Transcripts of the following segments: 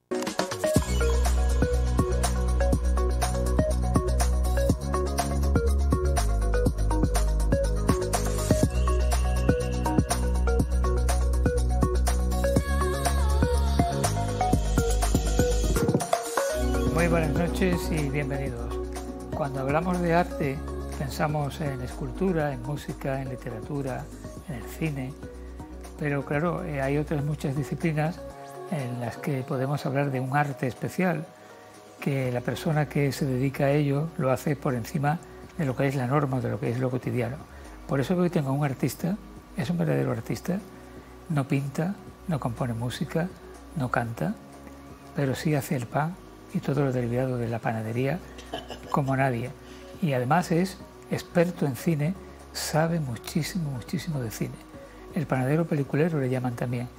Muy buenas noches y bienvenidos. Cuando hablamos de arte, pensamos en escultura, en música, en literatura, en el cine, pero claro, hay otras muchas disciplinas en las que podemos hablar de un arte especial, que la persona que se dedica a ello lo hace por encima de lo que es la norma, de lo que es lo cotidiano. Por eso hoy tengo a un artista, es un verdadero artista, no pinta, no compone música, no canta, pero sí hace el pan y todo lo derivado de la panadería como nadie. Y además es experto en cine, sabe muchísimo, muchísimo de cine. El panadero peliculero le llaman también.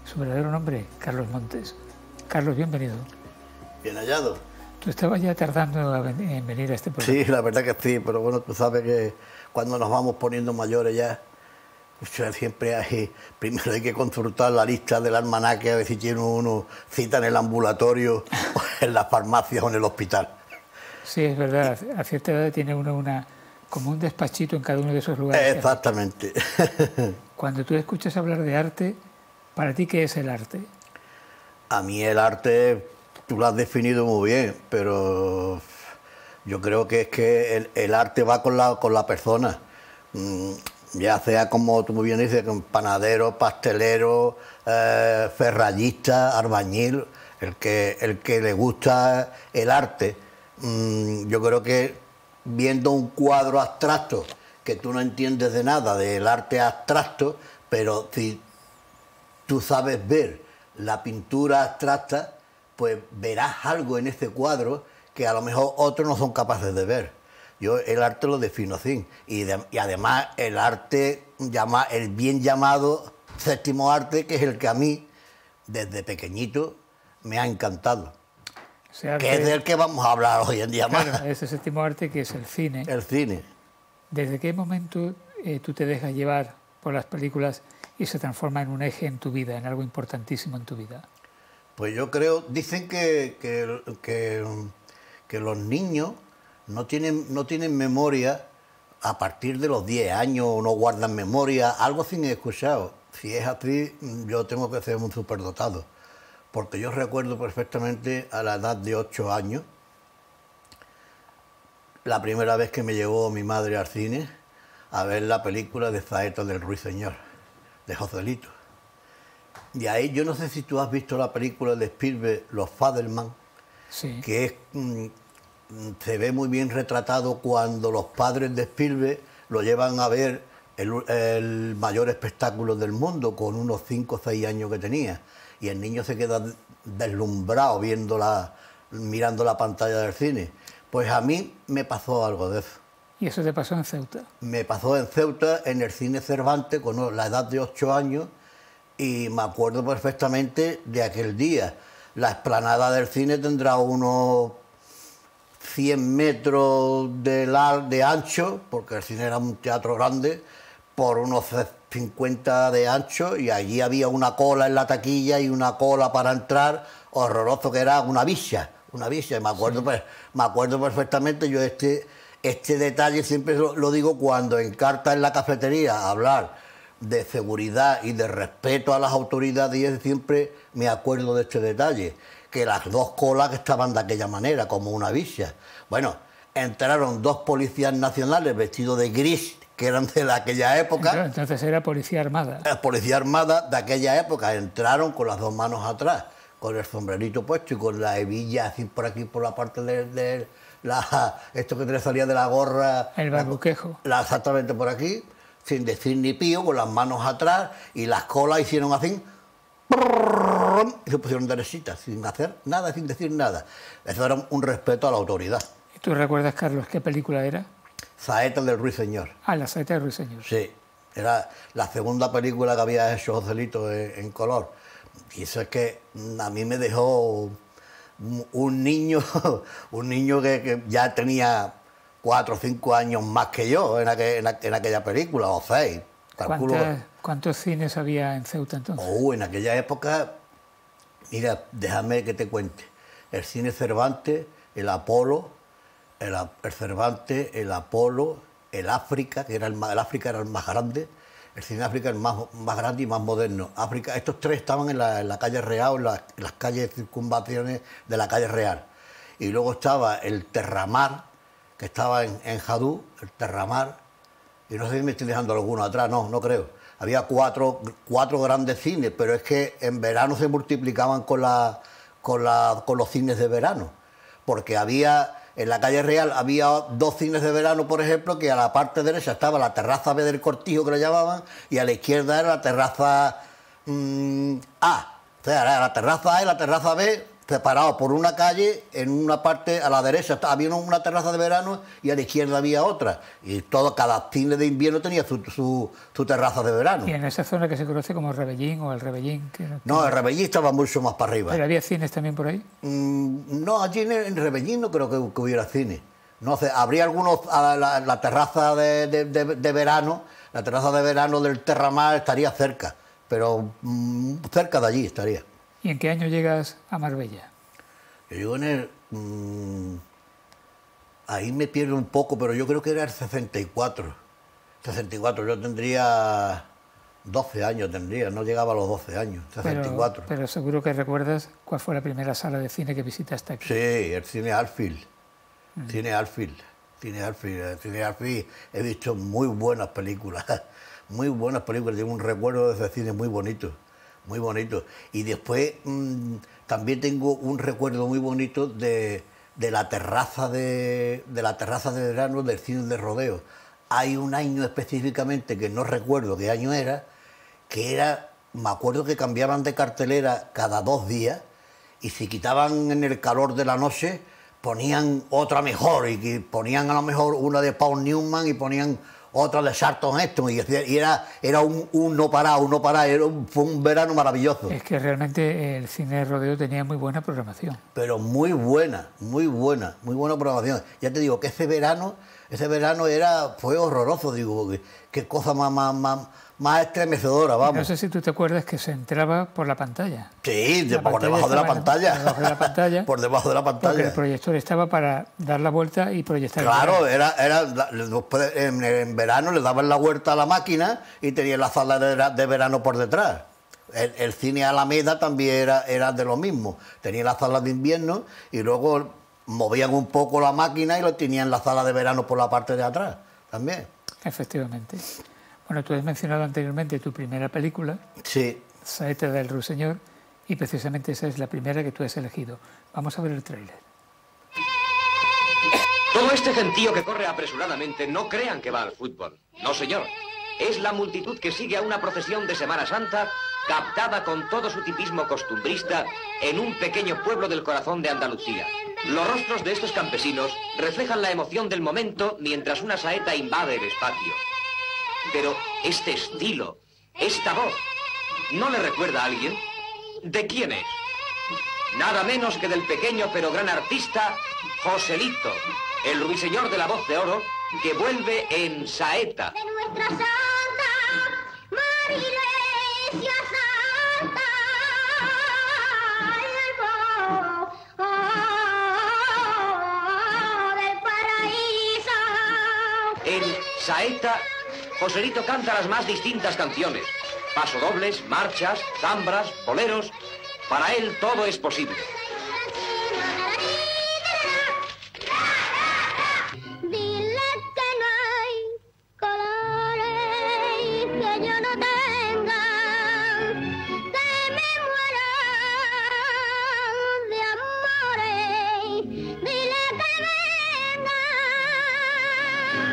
Su verdadero nombre, Carlos Montes. Carlos, bienvenido. Bien hallado. Tú estabas ya tardando en venir a este programa. Sí, la verdad que sí, pero bueno, tú sabes que cuando nos vamos poniendo mayores ya, siempre primero hay que consultar la lista del almanaque a ver si tiene uno cita en el ambulatorio, o en las farmacias o en el hospital. Sí, es verdad, a cierta edad tiene uno como un despachito en cada uno de esos lugares. Exactamente. Cuando tú escuchas hablar de arte, ¿para ti qué es el arte? A mí el arte, tú lo has definido muy bien, pero yo creo que es que el arte va con la persona. Ya sea, como tú muy bien dices, panadero, pastelero, ferrallista, albañil, el que le gusta el arte. Yo creo que viendo un cuadro abstracto, que tú no entiendes de nada del arte abstracto, pero si tú sabes ver la pintura abstracta, pues verás algo en ese cuadro que a lo mejor otros no son capaces de ver. Yo el arte lo defino así. Y además el arte, el bien llamado séptimo arte, que es el que a mí, desde pequeñito, me ha encantado. O sea, que es del que vamos a hablar hoy en día claro, más. ese séptimo arte que es el cine. El cine. ¿Desde qué momento tú te dejas llevar por las películas y se transforma en un eje en tu vida, en algo importantísimo en tu vida? Pues yo creo, dicen que los niños no tienen memoria a partir de los 10 años, no guardan memoria, algo sin escuchado. Si es así, yo tengo que ser un superdotado. Porque yo recuerdo perfectamente a la edad de 8 años, la primera vez que me llevó mi madre al cine a ver la película de Saeta del Ruiseñor, de Joselito. Y ahí, yo no sé si tú has visto la película de Spielberg, Los Fabelmans, sí, que es, se ve muy bien retratado cuando los padres de Spielberg lo llevan a ver el mayor espectáculo del mundo, con unos 5 o 6 años que tenía. Y el niño se queda deslumbrado mirando la pantalla del cine. Pues a mí me pasó algo de eso. ¿Y eso te pasó en Ceuta? Me pasó en Ceuta, en el cine Cervantes, con la edad de 8 años, y me acuerdo perfectamente de aquel día. La explanada del cine tendrá unos 100 metros de ancho, porque el cine era un teatro grande, por unos 50 de ancho, y allí había una cola en la taquilla y una cola para entrar, horroroso, que era una villa, y me acuerdo, sí. Pues, me acuerdo perfectamente. Yo este detalle siempre lo digo cuando en carta en la cafetería hablar de seguridad y de respeto a las autoridades, y siempre me acuerdo de este detalle, que las dos colas estaban de aquella manera, como una villa. Bueno, entraron 2 policías nacionales vestidos de gris, que eran de aquella época. Entonces era policía armada. La policía armada de aquella época entraron con las 2 manos atrás, con el sombrerito puesto y con la hebilla así por aquí, por la parte de esto que te salía de la gorra. El barbuquejo. Exactamente por aquí, sin decir ni pío, con las manos atrás, y las colas hicieron así, y se pusieron derechitas, sin hacer nada, sin decir nada. Eso era un respeto a la autoridad. ¿Y tú recuerdas, Carlos, qué película era? Saeta del Ruiseñor. Ah, La Saeta del Ruiseñor. Sí, era la segunda película que había hecho Joselito en color. Y eso es que a mí me dejó un niño que ya tenía 4 o 5 años más que yo en aquella película, o 6. ¿Cuántos cines había en Ceuta entonces? En aquella época Mira, déjame que te cuente. El cine Cervantes, el Apolo, el Cervantes, el Apolo, el África, que era el África era el más grande, el cine África el más grande y más moderno. África, estos tres estaban en la calle Real, en las calles circunvalaciones de la calle Real. Y luego estaba el Terramar, que estaba en Jadú, el Terramar, y no sé si me estoy dejando alguno atrás, no creo. Había cuatro grandes cines, pero es que en verano se multiplicaban con los cines de verano, porque en la calle Real había 2 cines de verano, por ejemplo, que a la parte derecha estaba la terraza B del Cortijo, que le llamaban, y a la izquierda era la terraza A. O sea, era la terraza A y la terraza B, separados por una calle. En una parte, a la derecha había una terraza de verano y a la izquierda había otra. Y cada cine de invierno tenía su terraza de verano. Y en esa zona que se conoce como Rebellín o el Rebellín. No, el Rebellín estaba mucho más para arriba. ¿Pero había cines también por ahí? No, allí en Rebellín no creo que hubiera cine. No sé, habría algunos, la terraza de verano, la terraza de verano del Terramar estaría cerca, pero cerca de allí estaría. ¿Y en qué año llegas a Marbella? Yo llego en el... ahí me pierdo un poco, pero yo creo que era el 64. 64, yo tendría 12 años, no llegaba a los 12 años, 64. Pero seguro que recuerdas cuál fue la primera sala de cine que visitaste aquí. Sí, el cine Alfield. Cine Alfield. El cine Alfield he visto muy buenas películas, tengo un recuerdo de ese cine muy bonito. Muy bonito. Y después también tengo un recuerdo muy bonito de la terraza de verano del cine de Rodeo. Hay un año específicamente que no recuerdo qué año era, me acuerdo que cambiaban de cartelera cada 2 días y si quitaban en el calor de la noche ponían otra mejor y que ponían a lo mejor una de Paul Newman y ponían otra de Charlton Heston, y era un no parar, fue un verano maravilloso. Es que realmente el cine de Rodeo tenía muy buena programación. Pero muy buena programación. Ya te digo que ese verano fue horroroso, digo, qué cosa más estremecedora, vamos. No sé si tú te acuerdas que se entraba por la pantalla. Sí, por debajo de la pantalla. Por debajo de la pantalla. Porque el proyector estaba para dar la vuelta y proyectar. Claro, en verano le daban la vuelta a la máquina y tenían la sala de verano por detrás. El cine Alameda también era de lo mismo. Tenía la sala de invierno y luego movían un poco la máquina y lo tenían la sala de verano por la parte de atrás también. Efectivamente. Bueno, tú has mencionado anteriormente tu primera película, sí, Saeta del Ruiseñor, y precisamente esa es la primera que tú has elegido. Vamos a ver el tráiler. Todo este gentío que corre apresuradamente no crean que va al fútbol. No, señor. Es la multitud que sigue a una procesión de Semana Santa captada con todo su tipismo costumbrista en un pequeño pueblo del corazón de Andalucía. Los rostros de estos campesinos reflejan la emoción del momento mientras una saeta invade el espacio. Pero este estilo, esta voz, ¿no le recuerda a alguien? ¿De quién es? Nada menos que del pequeño pero gran artista Joselito, el ruiseñor de la voz de oro, que vuelve en Saeta. De nuestra santa Marilesia Santa, del paraíso. En Saeta, Joselito canta las más distintas canciones. Pasodobles, marchas, zambras, boleros. Para él todo es posible. Dile que no hay colores que yo no tenga, que me mueran de amores. Dile que venga.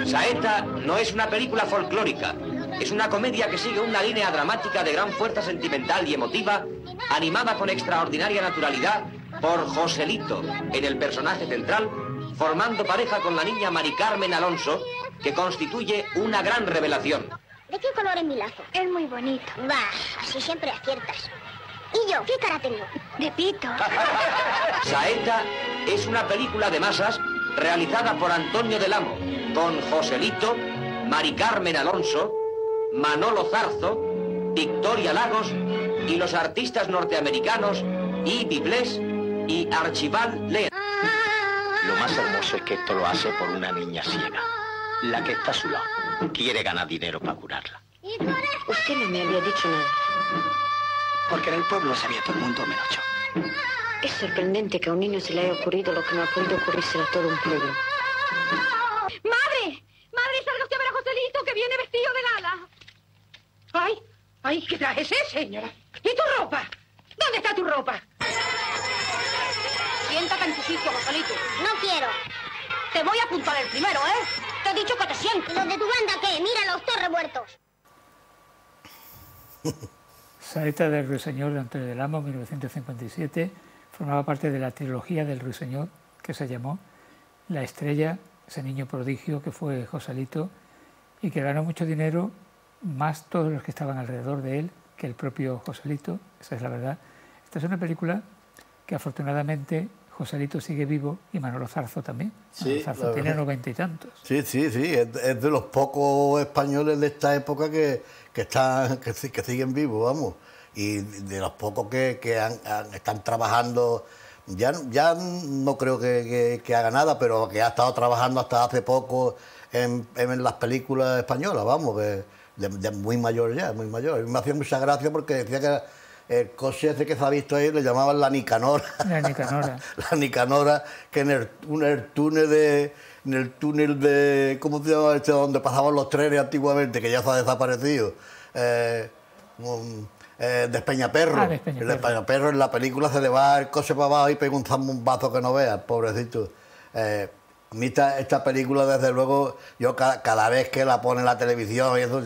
Saeta no es una película folclórica. Es una comedia que sigue una línea dramática de gran fuerza sentimental y emotiva, animada con extraordinaria naturalidad por Joselito, en el personaje central, formando pareja con la niña Mari Carmen Alonso, que constituye una gran revelación. ¿De qué color es mi lazo? Es muy bonito. Bah, así siempre aciertas. ¿Y yo? ¿Qué cara tengo? De pito. Saeta es una película de masas realizada por Antonio del Amo, con Joselito, Mari Carmen Alonso, Manolo Zarzo, Victoria Lagos y los artistas norteamericanos y Biblés y Archibald Lear. Lo más hermoso es que esto lo hace por una niña ciega, la que está a su lado. Quiere ganar dinero para curarla. Usted no me había dicho nada. Porque en el pueblo sabía todo el mundo menos yo. Es sorprendente que a un niño se le haya ocurrido lo que no ha podido ocurrirse a todo un pueblo. ¡Madre! ¡Madre, salga usted a ver a Joselito, que viene vestido de gala! ¡Ay! ¡Ay, qué traje es ese, señora! ¿Y tu ropa? ¿Dónde está tu ropa? Siéntate en tu sitio, Joselito. No quiero. Te voy a apuntar el primero, ¿eh? Te he dicho que te sientes. ¿Los de tu banda qué? Míralos, todos revueltos. Saeta del Ruiseñor de Antonio del Amo, 1957, formaba parte de la trilogía del Ruiseñor, que se llamó La Estrella, ese niño prodigio que fue Joselito, y que ganó mucho dinero, más todos los que estaban alrededor de él, que el propio Joselito, esa es la verdad. Esta es una película que afortunadamente Joselito sigue vivo y Manolo Zarzo también. Manolo Zarzo tiene 90 y tantos. Sí, es de los pocos españoles de esta época que siguen vivos, vamos. Y de los pocos que están trabajando, ya no creo que haga nada, pero que ha estado trabajando hasta hace poco en las películas españolas, vamos, de muy mayor ya, muy mayor. A mí me hacía mucha gracia porque decía que el coche ese que se ha visto ahí le llamaban la Nicanora. La Nicanora. La Nicanora, que en el túnel de ¿cómo se llama este? Donde pasaban los trenes antiguamente, que ya se ha desaparecido. Despeñaperro. Ah, Despeñaperro. El Despeñaperro, en la película se le va el coche para abajo y pega un zambombazo que no veas, pobrecito. A mí esta película, desde luego, yo cada vez que la pone en la televisión y eso,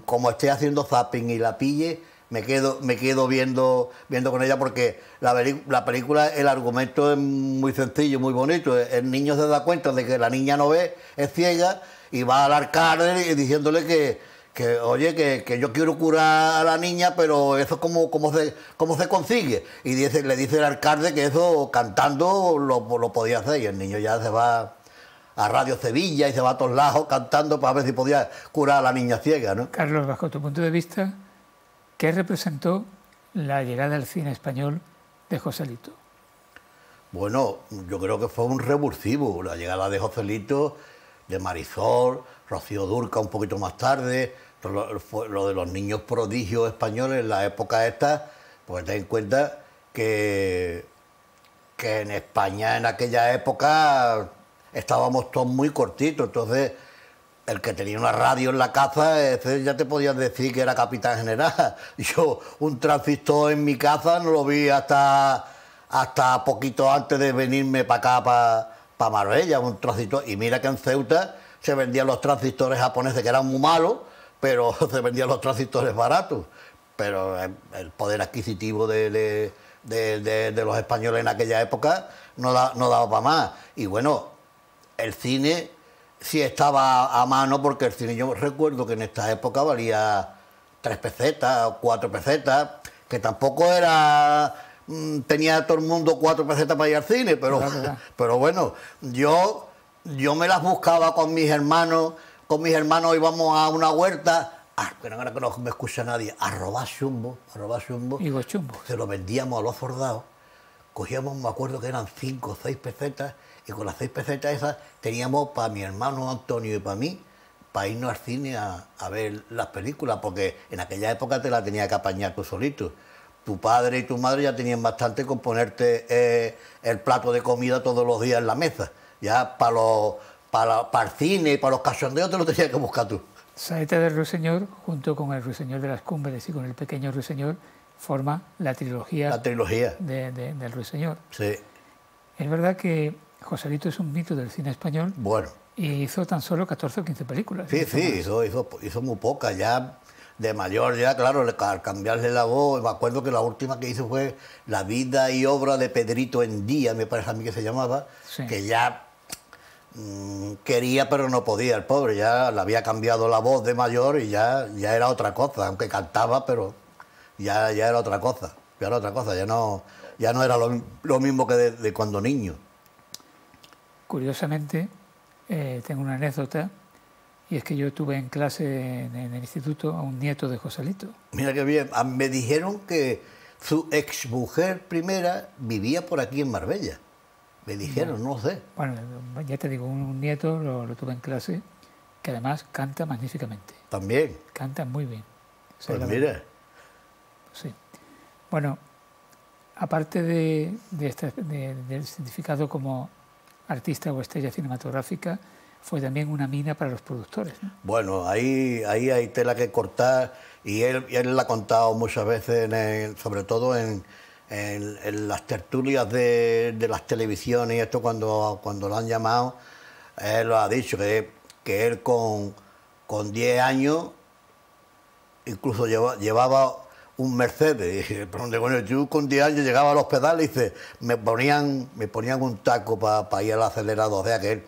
como esté haciendo zapping y la pille, me quedo viendo con ella, porque la película, el argumento es muy sencillo, muy bonito. El niño se da cuenta de que la niña no ve, es ciega, y va al alcalde diciéndole que oye, que yo quiero curar a la niña, pero eso cómo se consigue. Y le dice el alcalde que eso cantando lo podía hacer, y el niño ya se va a Radio Sevilla y se va a todos lados cantando para ver si podía curar a la niña ciega, ¿no? Carlos, bajo tu punto de vista, ¿qué representó la llegada al cine español de Joselito? Bueno, yo creo que fue un revulsivo, la llegada de Joselito, de Marisol, Rocío Dúrcal un poquito más tarde, lo de los niños prodigios españoles en la época esta, pues ten en cuenta que en España en aquella época estábamos todos muy cortitos, entonces el que tenía una radio en la casa, ese ya te podías decir que era capitán general. Yo un transistor en mi casa no lo vi hasta poquito antes de venirme para acá, para Marbella, un transistor. Y mira que en Ceuta se vendían los transistores japoneses, que eran muy malos, pero se vendían los transistores baratos. Pero el poder adquisitivo de los españoles en aquella época no daba para más. Y bueno, el cine sí estaba a mano, porque el cine, yo recuerdo que en esta época valía 3 pesetas o 4 pesetas, que tampoco era... tenía todo el mundo 4 pesetas para ir al cine, pero bueno, yo me las buscaba con mis hermanos íbamos a una huerta, que no me escucha nadie, a robar chumbo, Higo chumbo. se lo vendíamos a los soldados, cogíamos, me acuerdo que eran 5 o 6 pesetas, y con las 6 pesetas esas teníamos para mi hermano Antonio y para mí, para irnos al cine a ver las películas, porque en aquella época te la tenía que apañar tú solito. Tu padre y tu madre ya tenían bastante con ponerte el plato de comida todos los días en la mesa. Ya para el cine y para los cachondeos te lo tenías que buscar tú. Saeta del Ruiseñor, junto con el Ruiseñor de las Cumbres y con el Pequeño Ruiseñor, forma la trilogía del Ruiseñor. Sí. Es verdad que Joselito es un mito del cine español. Bueno. Y hizo tan solo 14 o 15 películas. Sí, hizo muy pocas. Ya de mayor, ya claro, al cambiarle la voz, me acuerdo que la última que hizo fue La vida y obra de Pedrito Endía, me parece a mí que se llamaba, sí. Que ya quería pero no podía, el pobre, ya le había cambiado la voz de mayor y ya era otra cosa, aunque cantaba, pero ya era otra cosa, ya no era lo mismo que de cuando niño. Curiosamente, tengo una anécdota, y es que yo tuve en clase en el instituto a un nieto de Joselito. Mira qué bien, me dijeron que su exmujer primera vivía por aquí en Marbella. Me dijeron, no sé. Bueno, ya te digo, un nieto lo tuve en clase, que además canta magníficamente. También. Canta muy bien. Pues mira. Sí. Bueno, aparte del significado como artista o estrella cinematográfica, fue también una mina para los productores, ¿no? Bueno, ahí hay tela que cortar y él la ha contado muchas veces, sobre todo en las tertulias de las televisiones y esto cuando lo han llamado, él lo ha dicho, que él con 10 años incluso llevaba un Mercedes. Y, bueno, yo con 10 años llegaba a los pedales y dice, me ponían un taco para ir al acelerador. O sea, que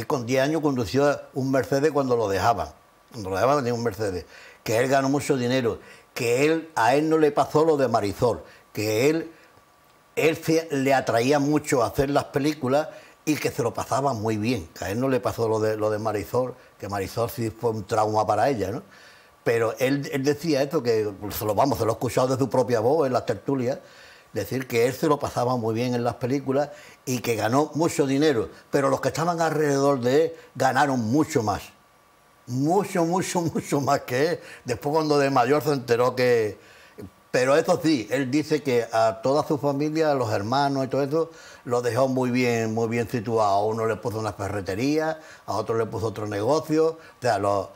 con 10 años condució un Mercedes cuando lo dejaban. Cuando lo dejaban tenía un Mercedes. Que él ganó mucho dinero. Que a él no le pasó lo de Marisol. Que él le atraía mucho hacer las películas y que se lo pasaba muy bien. Que a él no le pasó lo de Marisol, que Marisol sí fue un trauma para ella, ¿no? Pero él decía esto, que se lo he escuchado de su propia voz en las tertulias, decir que él se lo pasaba muy bien en las películas y que ganó mucho dinero, pero los que estaban alrededor de él ganaron mucho más. Mucho más que él. Después cuando de mayor se enteró que... Pero eso sí, él dice que a toda su familia, a los hermanos y todo eso, lo dejó muy bien situado. A uno le puso una ferretería, a otro le puso otro negocio, o sea, los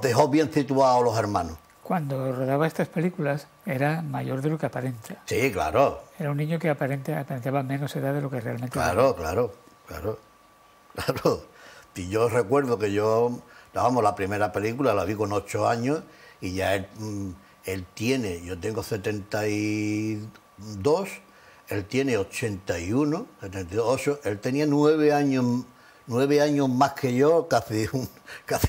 dejó bien situados los hermanos. Cuando rodaba estas películas era mayor de lo que aparenta. Sí, claro. Era un niño que aparentaba menos edad de lo que realmente era. Claro. Y yo recuerdo que la primera película la vi con 8 años y ya él tiene, yo tengo 72, él tiene 81, 78, él tenía 9 años más que yo, casi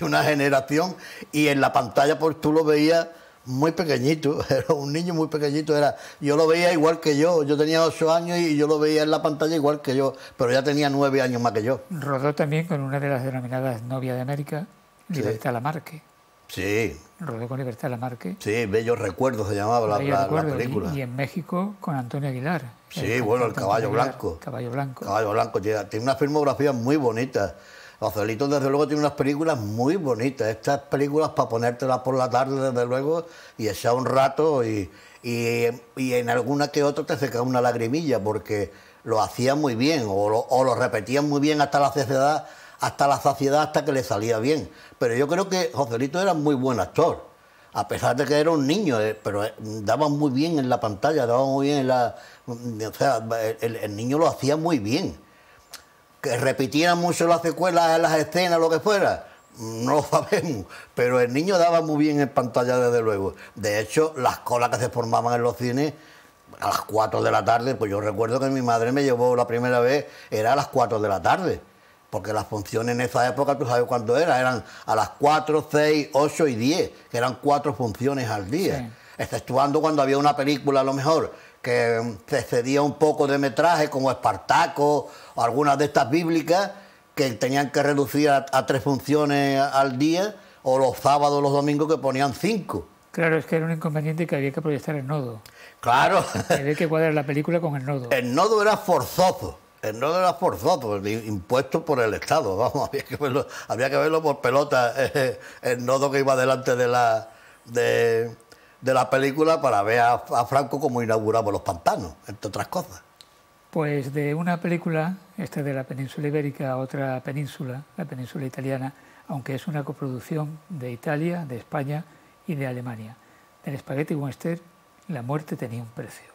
una generación, y en la pantalla pues tú lo veías muy pequeñito, era un niño muy pequeñito, yo lo veía igual que yo tenía 8 años y yo lo veía en la pantalla igual que yo, pero ya tenía 9 años más que yo. Rodó también con una de las denominadas Novia de América, Libertad Lamarque. Sí. Rodó con Libertad Lamarque. Sí, Bellos Recuerdos se llamaba la película. Y en México con Antonio Aguilar. Sí, bueno, el Caballo Blanco. Caballo Blanco. Caballo Blanco tiene una filmografía muy bonita. Joselito, desde luego, tiene unas películas muy bonitas. Estas películas para ponértelas por la tarde, desde luego, y echar un rato y en alguna que otra te seca una lagrimilla porque lo hacía muy bien o lo repetían muy bien hasta la saciedad, hasta que le salía bien. Pero yo creo que Joselito era muy buen actor, a pesar de que era un niño, pero daba muy bien en la pantalla, daba muy bien o sea, el niño lo hacía muy bien. Que repitieran mucho las secuelas, las escenas, lo que fuera, no lo sabemos, pero el niño daba muy bien en pantalla, desde luego. De hecho, las colas que se formaban en los cines a las 4 de la tarde, pues yo recuerdo que mi madre me llevó la primera vez, era a las 4 de la tarde, porque las funciones en esa época, tú sabes cuánto eran a las 4, 6, 8 y 10, que eran 4 funciones al día, sí. Exceptuando cuando había una película, a lo mejor, que se excedía un poco de metraje, como Espartaco o algunas de estas bíblicas, que tenían que reducir a 3 funciones al día, o los sábados o los domingos que ponían 5. Claro, es que era un inconveniente que había que proyectar el nodo. Claro. Había que cuadrar la película con el nodo. El nodo era forzoso. Impuesto por el Estado, vamos, había que verlo por pelota, el nodo que iba delante de la película para ver a Franco cómo inauguraba los pantanos, entre otras cosas. Pues de una película, esta de la península ibérica, a otra península, la península italiana, aunque es una coproducción de Italia, de España y de Alemania. Del Spaghetti Western, La muerte tenía un precio.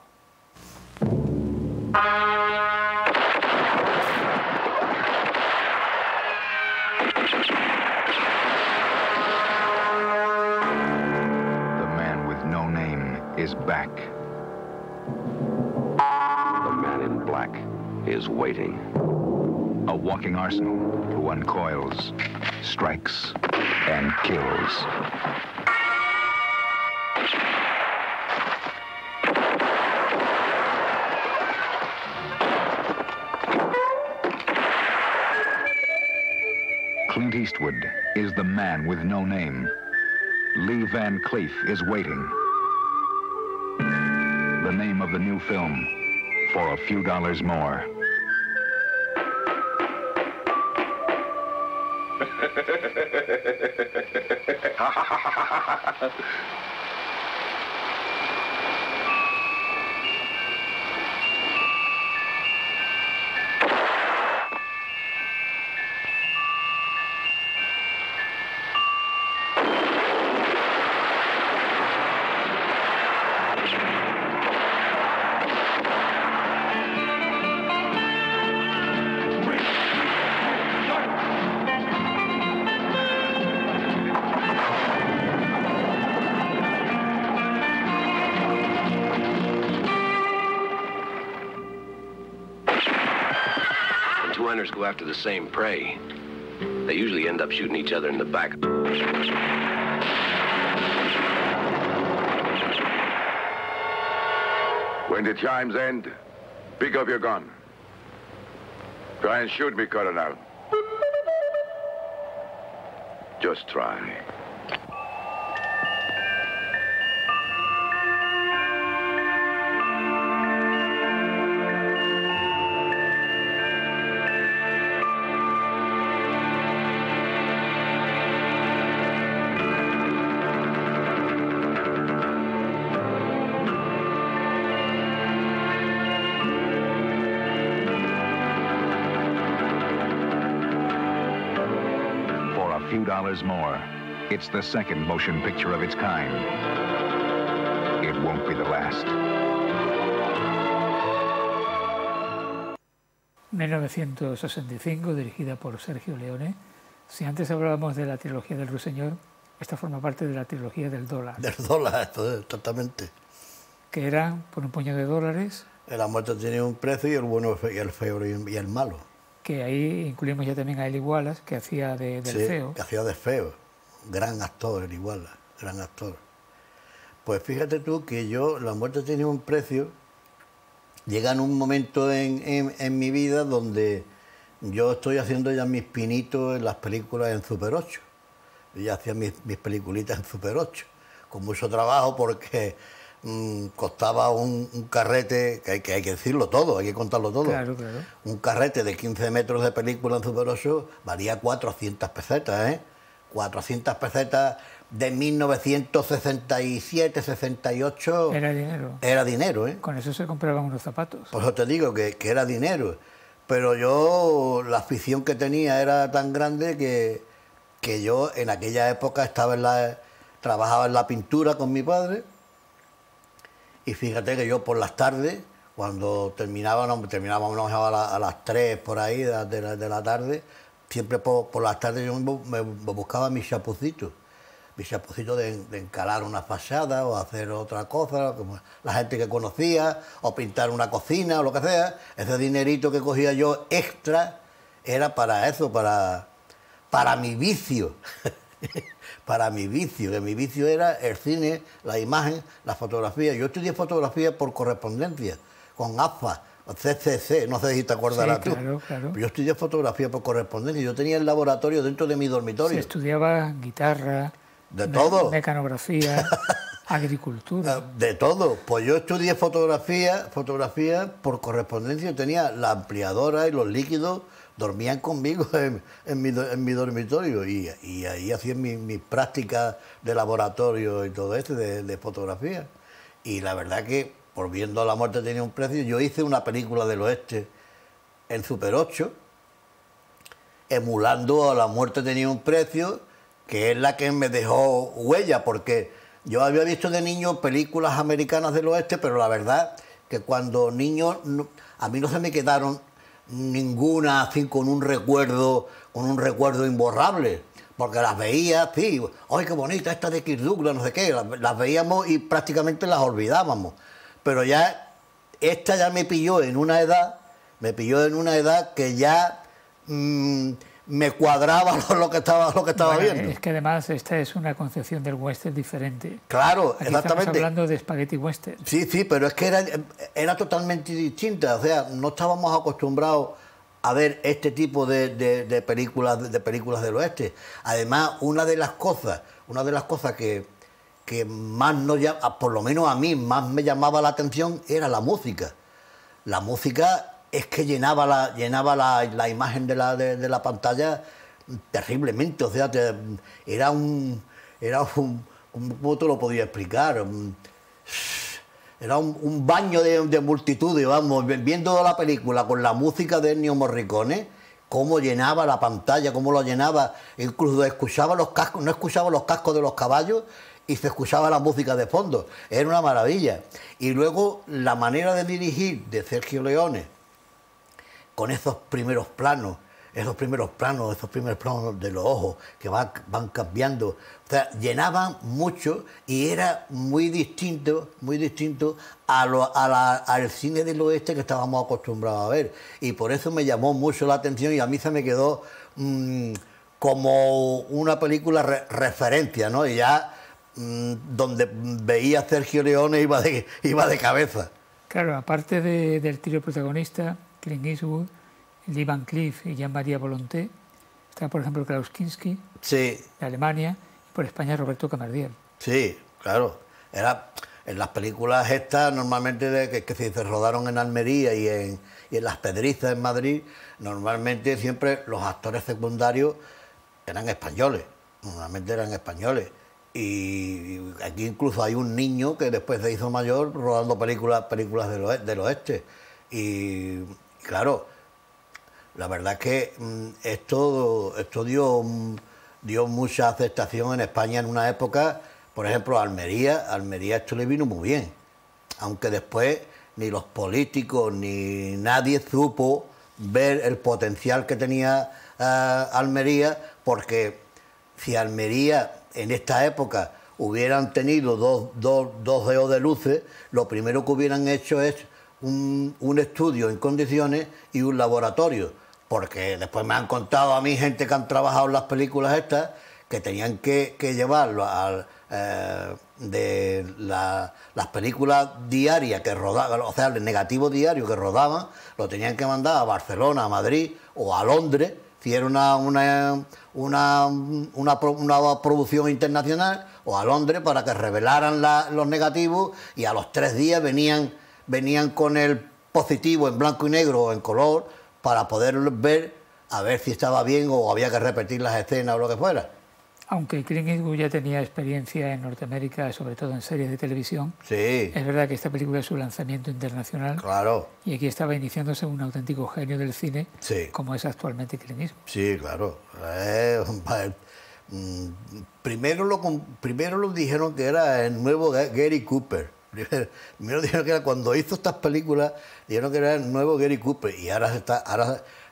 Is back. The man in black is waiting. A walking arsenal who uncoils, strikes, and kills. Clint Eastwood is the man with no name. Lee Van Cleef is waiting. name of the new film, For a Few Dollars More. Two hunters go after the same prey. They usually end up shooting each other in the back. When the chimes end, pick up your gun. Try and shoot me, Colonel. Just try. $2 more. It's the second motion picture of its kind. It won't be the last. 1965, dirigida por Sergio Leone. Si antes hablábamos de la trilogía del Ruiseñor, esta forma parte de la trilogía del dólar. Del dólar, exactamente. Que eran por un puñado de dólares. La muerte tenía un precio y el bueno y el feo y el malo. Que ahí incluimos ya también a Eli Wallace, que hacía del feo. Que hacía de feo. Gran actor, Eli Wallace, gran actor. Pues fíjate tú que yo, La muerte tenía un precio, llega en un momento en mi vida donde yo estoy haciendo ya mis pinitos en las películas en Super 8. Yo ya hacía mis peliculitas en Super 8, con mucho trabajo porque costaba un carrete, que hay que decirlo todo, hay que contarlo todo. Claro, claro. Un carrete de 15 metros de película en Super 8 valía 400 pesetas, ¿eh? 400 pesetas de 1967, 68... Era dinero. Era dinero, ¿eh? Con eso se compraban unos zapatos. Por eso te digo que era dinero. Pero yo, la afición que tenía era tan grande que yo en aquella época trabajaba en la pintura con mi padre. Y fíjate que yo por las tardes, cuando terminábamos a las 3 por ahí de la tarde, siempre por las tardes yo me buscaba mis chapucitos de encalar una fachada o hacer otra cosa, como la gente que conocía, o pintar una cocina o lo que sea. Ese dinerito que cogía yo extra era para eso, para mi vicio. Para mi vicio, que mi vicio era el cine, la imagen, la fotografía. Yo estudié fotografía por correspondencia, con AFA, CCC, no sé si te acordarás tú. Claro, claro. Yo estudié fotografía por correspondencia, yo tenía el laboratorio dentro de mi dormitorio. Se estudiaba guitarra, de todo. Mecanografía, agricultura. De todo. Pues yo estudié fotografía por correspondencia, tenía la ampliadora y los líquidos. Dormían conmigo en mi dormitorio y ahí hacían mis prácticas de laboratorio y todo esto de fotografía. Y la verdad que, volviendo a La muerte tenía un precio, yo hice una película del oeste en Super 8, emulando a La muerte tenía un precio, que es la que me dejó huella, porque yo había visto de niño películas americanas del oeste, pero la verdad que cuando niño a mí no se me quedaron ninguna así con un recuerdo imborrable, porque las veía, sí, ¡ay, qué bonita esta de Kirk Douglas!, no sé qué, las veíamos y prácticamente las olvidábamos. Pero ya, esta ya me pilló en una edad que ya me cuadraba lo que estaba viendo. Es que además esta es una concepción del western diferente. Claro, aquí exactamente. Estamos hablando de spaghetti western. Sí, pero es que era totalmente distinta. O sea, no estábamos acostumbrados a ver este tipo de películas del oeste. Además, una de las cosas que más por lo menos a mí, más me llamaba la atención era la música. La música es que llenaba la imagen de la pantalla terriblemente, o sea, era un ¿cómo te lo podía explicar? Era un baño de multitudes, vamos, viendo la película con la música de Ennio Morricone, cómo llenaba la pantalla, cómo lo llenaba, incluso escuchaba los cascos, no escuchaba los cascos de los caballos y se escuchaba la música de fondo, era una maravilla. Y luego la manera de dirigir de Sergio Leone, con esos primeros planos de los ojos que van cambiando, o sea, llenaban mucho y era muy distinto al cine del oeste que estábamos acostumbrados a ver. Y por eso me llamó mucho la atención y a mí se me quedó como una película referencia, ¿no? Y ya donde veía a Sergio Leone iba de cabeza. Claro, aparte del trío protagonista, Clint Eastwood, Lee Van Cleef y Jean-Marie Volonté, está por ejemplo Klaus Kinski, sí, de Alemania, y por España Roberto Camardiel. Sí, claro. En las películas estas, normalmente que se rodaron en Almería y en Las Pedrizas, en Madrid, normalmente siempre los actores secundarios eran españoles, Y aquí incluso hay un niño que después se hizo mayor rodando películas del oeste. Y claro, la verdad es que esto dio mucha aceptación en España en una época. Por ejemplo, Almería esto le vino muy bien, aunque después ni los políticos ni nadie supo ver el potencial que tenía Almería, porque si Almería en esta época hubieran tenido dos geos de luces, lo primero que hubieran hecho es un estudio en condiciones y un laboratorio. Porque después me han contado a mí gente que han trabajado en las películas estas, que tenían que llevarlo de las películas diarias que rodaban, o sea, el negativo diario que rodaban, lo tenían que mandar a Barcelona, a Madrid o a Londres, si era una producción internacional, o a Londres para que revelaran los negativos, y a los 3 días venían con el positivo en blanco y negro o en color, para poder ver, a ver si estaba bien o había que repetir las escenas o lo que fuera. Aunque Clint Eastwood ya tenía experiencia en Norteamérica, sobre todo en series de televisión, sí, es verdad que esta película es su lanzamiento internacional. Claro. Y aquí estaba iniciándose un auténtico genio del cine, sí, como es actualmente Clint Eastwood. Sí, claro. Primero lo dijeron que era el nuevo Gary Cooper. Primero dijeron que era, cuando hizo estas películas, dijeron que era el nuevo Gary Cooper, y ahora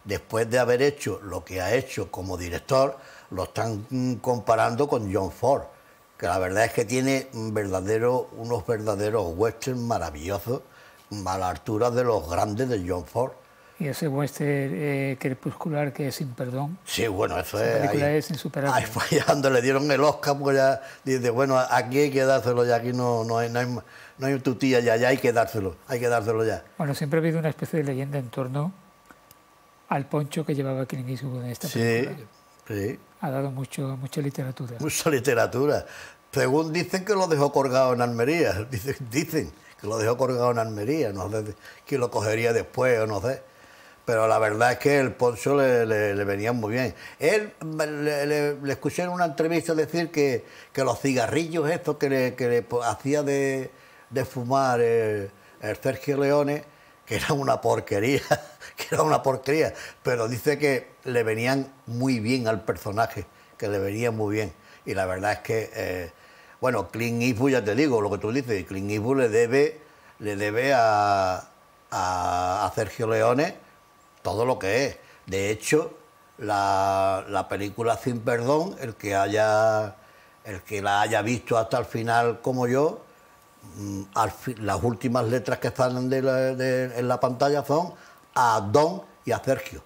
después de haber hecho lo que ha hecho como director, lo están comparando con John Ford, que la verdad es que tiene unos verdaderos westerns maravillosos, a la altura de los grandes de John Ford. Y ese western crepuscular que es Sin Perdón. Sí, bueno, eso esa película es insuperable. Ahí fue cuando le dieron el Oscar, pues ya dice, bueno, aquí hay que dárselo ya, aquí no hay tutilla ya hay que dárselo ya. Bueno, siempre ha habido una especie de leyenda en torno al poncho que llevaba Clint Eastwood en esta película. Sí. Ha dado mucha literatura. Mucha literatura. Según dicen que lo dejó colgado en Almería. Dicen que lo dejó colgado en Almería. No sé quién lo cogería después o no sé. Pero la verdad es que el poncho le venía muy bien. Él, le escuché en una entrevista decir que los cigarrillos estos que le hacía de fumar el Sergio Leone, que era una porquería, pero dice que le venían muy bien al personaje, que le venían muy bien. Y la verdad es que, bueno, Clint Eastwood, ya te digo, lo que tú dices, Clint Eastwood le debe a Sergio Leone todo lo que es. De hecho, la película Sin Perdón, el que la haya visto hasta el final como yo, las últimas letras que salen en la pantalla son a Don y a Sergio.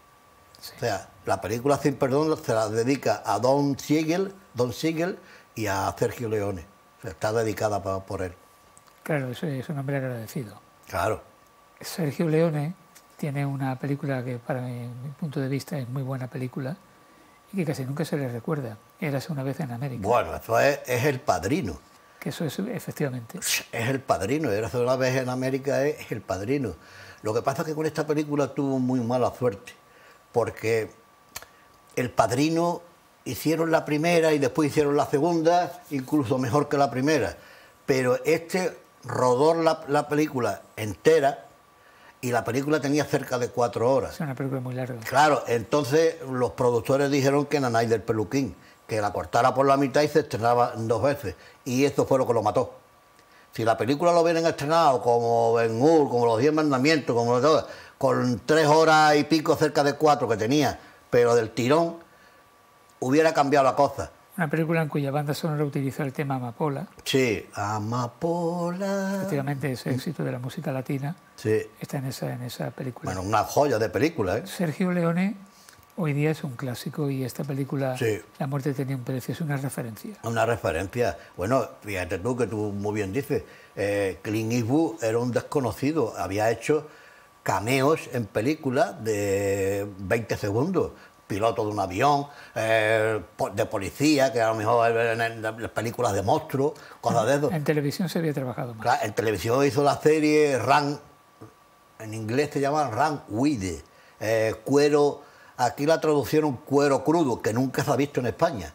Sí. O sea, la película Sin Perdón se la dedica a Don Siegel y a Sergio Leone. O sea, está dedicada por él. Claro, eso es un hombre agradecido. Claro. Sergio Leone tiene una película que, para mi punto de vista, es muy buena película y que casi nunca se le recuerda. Érase una vez en América. Bueno, eso es El Padrino. que eso es efectivamente. Es El Padrino, era hace una vez en América, es El Padrino. Lo que pasa es que con esta película tuvo muy mala suerte, porque El Padrino hicieron la primera y después hicieron la segunda, incluso mejor que la primera, pero rodó la película entera y la película tenía cerca de 4 horas. Es una película muy larga. Claro, entonces los productores dijeron que Nanay del Peluquín, que la cortara por la mitad y se estrenaba 2 veces, y eso fue lo que lo mató. Si la película lo hubieran estrenado como Ben-Hur, como Los 10 Mandamientos, como todo, con 3 horas y pico, cerca de 4 que tenía, pero del tirón, hubiera cambiado la cosa. Una película en cuya banda sonora utilizó el tema Amapola. Sí, Amapola. Efectivamente, ese éxito de la música latina está en esa película. Bueno, una joya de película, ¿eh? Sergio Leone hoy día es un clásico y esta película, La muerte tenía un precio, es una referencia. Una referencia. Bueno, fíjate tú que tú muy bien dices, Clint Eastwood era un desconocido, había hecho cameos en películas de 20 segundos. Piloto de un avión, de policía, que a lo mejor en las películas de monstruos, cosas de eso. En televisión se había trabajado más. Claro, en televisión hizo la serie Run, en inglés se llama Run With, cuero, aquí la traducieron cuero crudo, que nunca se ha visto en España.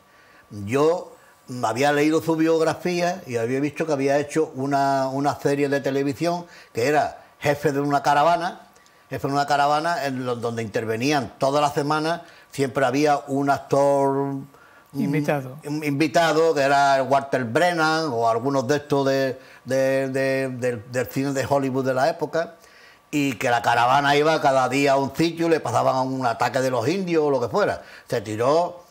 Yo había leído su biografía y había visto que había hecho una serie de televisión que era jefe de una caravana, donde intervenían todas las semanas. Siempre había un actor invitado, que era Walter Brennan o algunos de estos del cine de Hollywood de la época, y que la caravana iba cada día a un sitio, le pasaban un ataque de los indios o lo que fuera. Se tiró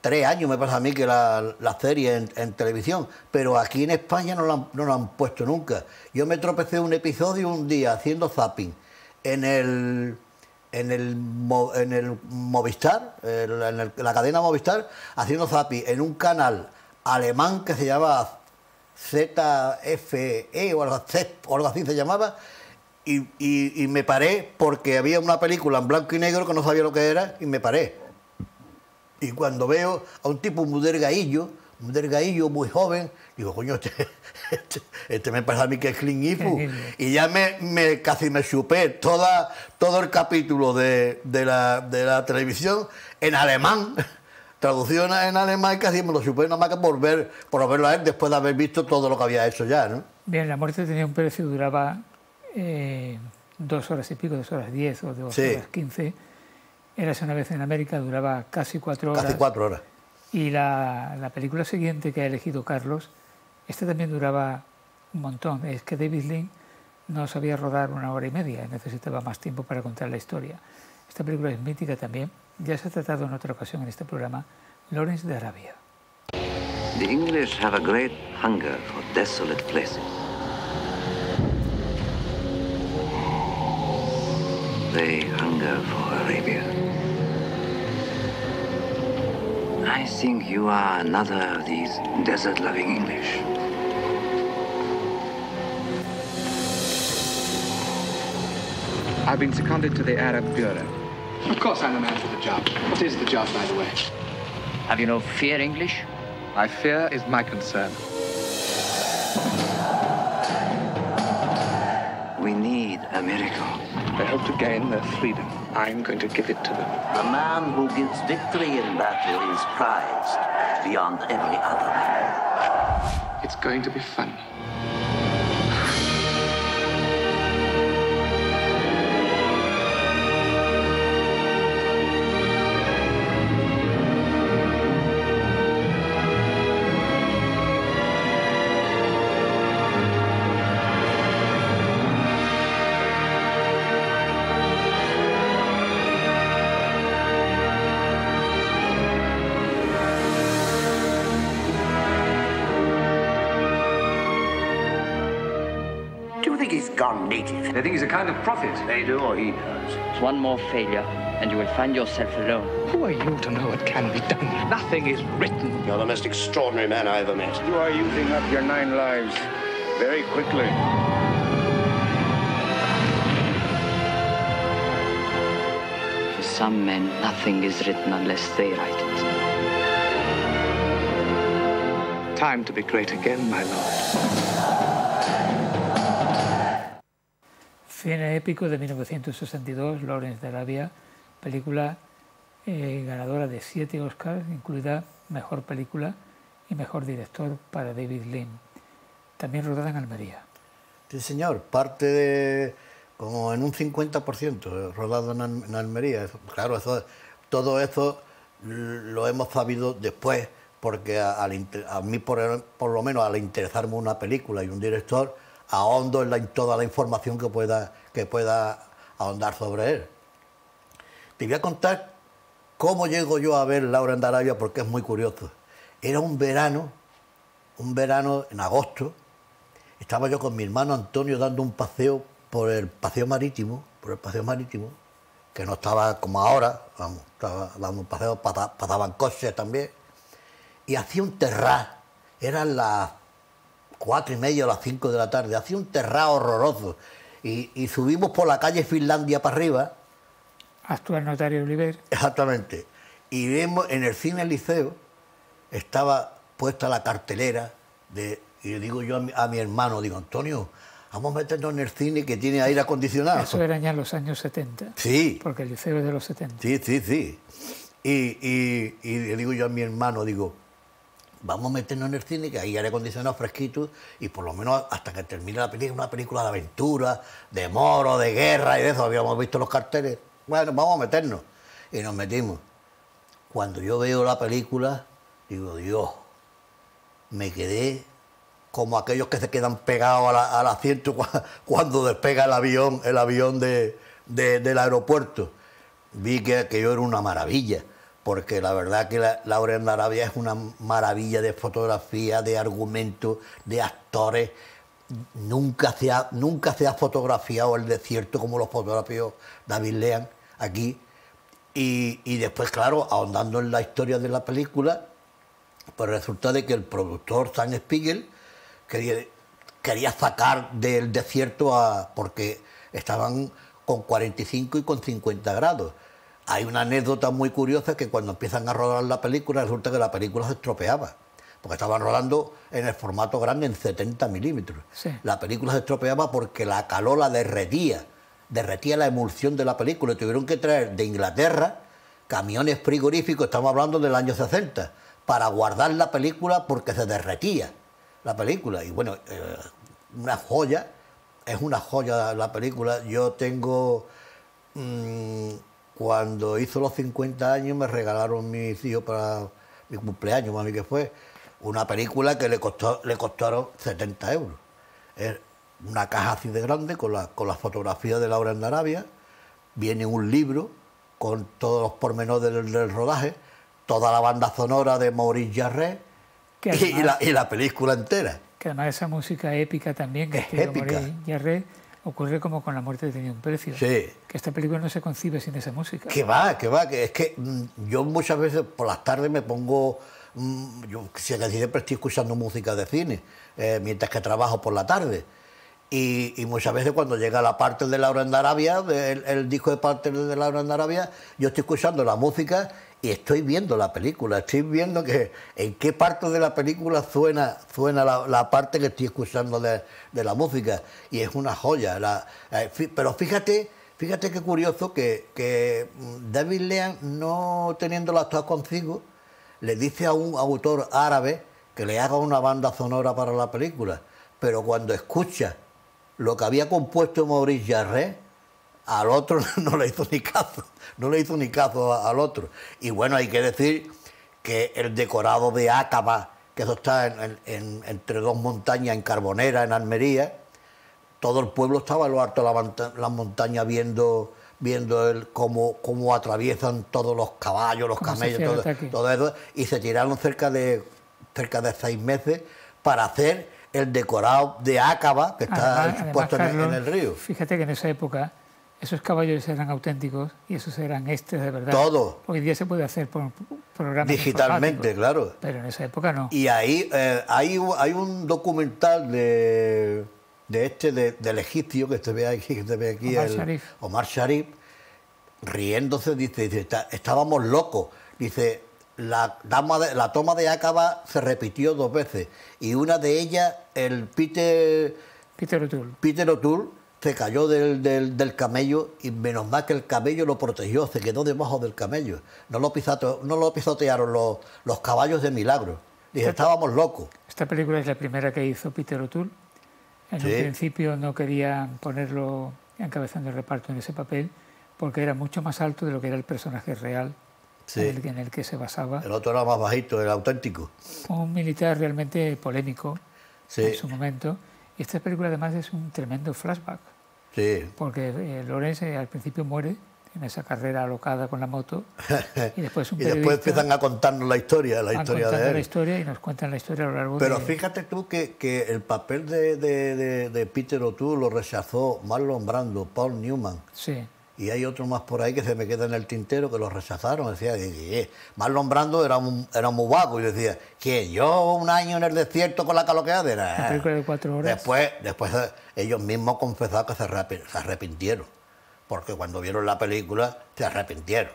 3 años, me parece a mí, que la serie en televisión, pero aquí en España no la han puesto nunca. Yo me tropecé un episodio un día haciendo zapping en el Movistar, en la cadena Movistar, haciendo zapping en un canal alemán que se llama ZFE o algo así se llamaba, y me paré porque había una película en blanco y negro que no sabía lo que era, y me paré. Y cuando veo a un tipo muy delgadillo, muy joven, digo, coño, este me parece a mí que es Clint Eastwood. Y ya casi me chupé todo el capítulo de la televisión en alemán, traducción en alemán, y casi me lo chupé nada más que por verlo a él después de haber visto todo lo que había hecho ya, ¿no? Bien, La muerte tenía un precio, duraba 2 horas y pico, 2 horas 10 o 2 horas 15. Érase una vez en América, duraba casi 4 horas. Casi 4 horas. Y la película siguiente que ha elegido Carlos, esta también duraba un montón. Es que David Lean no sabía rodar 1 hora y media, necesitaba más tiempo para contar la historia. Esta película es mítica también, ya se ha tratado en otra ocasión en este programa, Lawrence de Arabia. The English have a great hunger for desolate places. They hunger for Arabia. I think you are another of these desert-loving English. I've been seconded to the Arab Bureau. Of course I'm the man for the job. What is the job, by the way? Have you no fear English? My fear is my concern. We need a miracle. They hope to gain their freedom. I'm going to give it to them. The man who gives victory in battle is prized beyond every other man. It's going to be fun. Gone native. They think he's a kind of prophet. They do, or he does. One more failure, and you will find yourself alone. Who are you to know what can be done? Nothing is written. You're the most extraordinary man I ever met. You are using up your 9 lives very quickly. For some men, nothing is written unless they write it. time to be great again, my lord. Cine épico de 1962, Lawrence de Arabia, película ganadora de 7 Oscars, incluida Mejor Película y Mejor Director para David Lean. También rodada en Almería. Sí, señor, parte de como en un 50% rodado en Almería. Claro, todo eso lo hemos sabido después, porque a mí, por lo menos, al interesarme una película y un director, ahondo en toda la información que pueda ahondar sobre él. Te voy a contar cómo llego yo a ver Lawrence de Arabia, porque es muy curioso. Era un verano en agosto. Estaba yo con mi hermano Antonio dando un paseo por el paseo marítimo, que no estaba como ahora, vamos, estaba dando un paseo, pasaban coches también, y hacía un terraz, eran las 4:30 o las 5 de la tarde, hacía un terraz horroroso, y subimos por la calle Finlandia para arriba. Actual Notario Oliver. Exactamente. Y vemos en el Cine Liceo, estaba puesta la cartelera y le digo yo a mi hermano, digo, Antonio, vamos a meternos en el cine que tiene aire acondicionado. Eso era ya en los años 70. Sí. Porque el liceo es de los 70. Sí. Y le digo yo a mi hermano, digo, vamos a meternos en el cine, que hay aire acondicionado fresquito, y por lo menos hasta que termine la película, una película de aventura, de moro, de guerra y de eso, habíamos visto los carteles. Bueno, vamos a meternos. Y nos metimos. Cuando yo veo la película, digo, Dios, me quedé como aquellos que se quedan pegados al asiento cuando despega el avión del aeropuerto. Vi que aquello era una maravilla, porque la verdad que Lawrence de Arabia es una maravilla de fotografía, de argumento, de actores. Nunca se ha fotografiado el desierto como lo fotografió David Lean aquí. Y después, claro, ahondando en la historia de la película, pues resulta de que el productor Sam Spiegel quería sacar del desierto porque estaban con 45 y con 50 grados. Hay una anécdota muy curiosa, que cuando empiezan a rodar la película, resulta que la película se estropeaba, porque estaban rodando en el formato grande, en 70 milímetros. Sí. La película se estropeaba porque la calor la derretía la emulsión de la película, y tuvieron que traer de Inglaterra camiones frigoríficos, estamos hablando del año 60, para guardar la película porque se derretía la película. Y bueno, una joya, es una joya la película. Yo tengo, cuando hizo los 50 años, me regalaron mis hijos para mi cumpleaños, mami, que fue una película que le costaron 70 euros. Es una caja así de grande con la fotografía de Lawrence de Arabia, viene un libro con todos los pormenores del rodaje, toda la banda sonora de Maurice Jarre y la película entera. Que además esa música épica también que escribió Maurice Jarre ocurre como con La muerte tenía un precio. Sí. Que esta película no se concibe sin esa música. Que es que yo muchas veces por las tardes me pongo, yo siempre estoy escuchando música de cine, mientras que trabajo por la tarde. Y muchas veces cuando llega la parte de Lawrence de Arabia, el disco de parte de Lawrence de Arabia, yo estoy escuchando la música y estoy viendo la película, estoy viendo en qué parte de la película suena la parte que estoy escuchando de la música, y es una joya. Pero fíjate qué curioso que David Lean, no teniéndolo actuado consigo, le dice a un autor árabe que le haga una banda sonora para la película, pero cuando escucha lo que había compuesto Maurice Jarre, al otro no le hizo ni caso al otro. Y bueno, hay que decir que el decorado de Aqaba, que eso está entre dos montañas, en Carbonera, en Almería, todo el pueblo estaba en lo alto de la montaña viendo cómo atraviesan todos los caballos, los camellos, todo eso, y se tiraron cerca de 6 meses para hacer el decorado de Aqaba, que está puesto en el río. Fíjate que en esa época esos caballos eran auténticos y esos eran de verdad. Todo. Hoy día se puede hacer por programas digitalmente, claro. Pero en esa época no. Y ahí hay un documental del egipcio que se ve aquí, Omar Sharif, riéndose, dice, estábamos locos. Dice, la toma de Aqaba se repitió 2 veces y una de ellas, el Peter O'Toole se cayó del camello y menos mal que el camello lo protegió, se quedó debajo del camello. No lo pisotearon los caballos de milagro. Dije, estábamos locos. Esta película es la primera que hizo Peter O'Toole. En un principio no querían ponerlo encabezando el reparto en ese papel porque era mucho más alto de lo que era el personaje real en el que se basaba. El otro era más bajito, el auténtico. Un militar realmente polémico en su momento. Y esta película además es un tremendo flashback. Sí. Porque Lawrence al principio muere en esa carrera alocada con la moto y después y después empiezan a contarnos la historia de él. La historia y nos cuentan la historia a lo largo Pero fíjate tú que el papel de Peter O'Toole lo rechazó Marlon Brando, Paul Newman. Sí. Y hay otro más por ahí que se me queda en el tintero que lo rechazaron. Decía que Marlon Brando era muy vago y decía, ¿quién? ¿Yo 1 año en el desierto con la caloqueadera? Una película de 4 horas. Después ellos mismos confesaron que se arrepintieron. Porque cuando vieron la película se arrepintieron.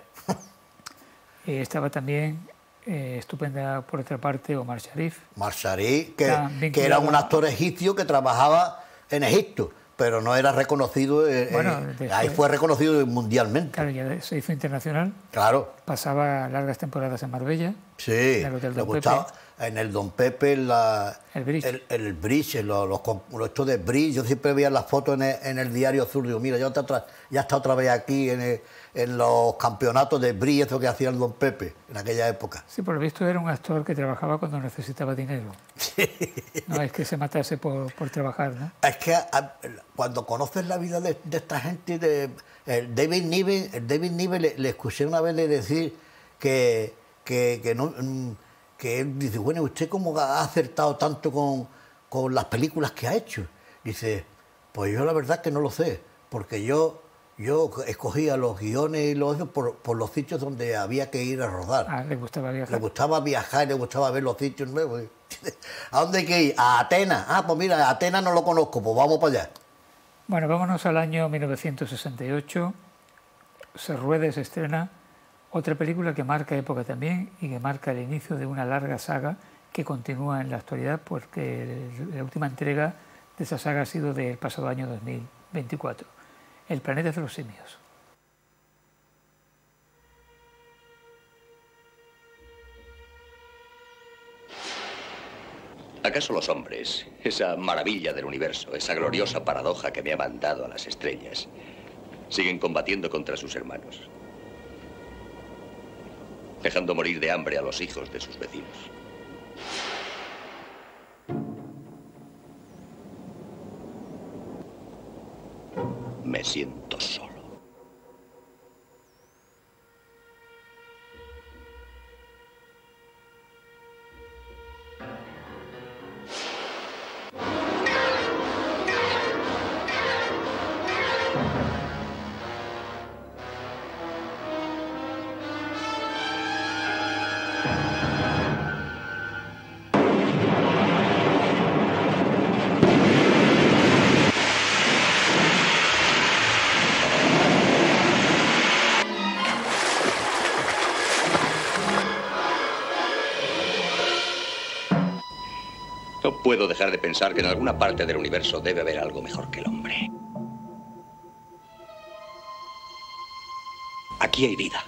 Estaba también estupenda por otra parte Omar Sharif. Omar Sharif, que era un actor egipcio que trabajaba en Egipto, pero no era reconocido, ahí fue reconocido mundialmente. Claro, ya se hizo internacional. Claro. Pasaba largas temporadas en Marbella. Sí, en el Hotel le Don gustaba. Pepe. En el Don Pepe, el bridge, esto de bridge, yo siempre veía las fotos en el diario Azul, digo, mira, ya está otra vez aquí en los campeonatos de bridge, eso que hacía el Don Pepe en aquella época. Sí, por lo visto era un actor que trabajaba cuando necesitaba dinero. Sí. No es que se matase por trabajar, ¿no? Es que cuando conoces la vida de esta gente, David Niven le escuché una vez decir que él dice, bueno, ¿usted cómo ha acertado tanto con las películas que ha hecho? Dice, pues yo la verdad es que no lo sé, porque yo escogía los guiones y los por los sitios donde había que ir a rodar. Le gustaba viajar. Le gustaba viajar, le gustaba ver los sitios nuevos. ¿A dónde hay que ir? A Atenas. Pues mira, Atenas no lo conozco, pues vamos para allá. Bueno, vámonos al año 1968. Se rueda y se estrena otra película que marca época también y que marca el inicio de una larga saga que continúa en la actualidad porque la última entrega de esa saga ha sido del pasado año 2024, El planeta de los simios. ¿Acaso los hombres, esa maravilla del universo, esa gloriosa paradoja que me ha mandado a las estrellas, siguen combatiendo contra sus hermanos, dejando morir de hambre a los hijos de sus vecinos? Me siento solo. No puedo dejar de pensar que en alguna parte del universo debe haber algo mejor que el hombre. Aquí hay vida.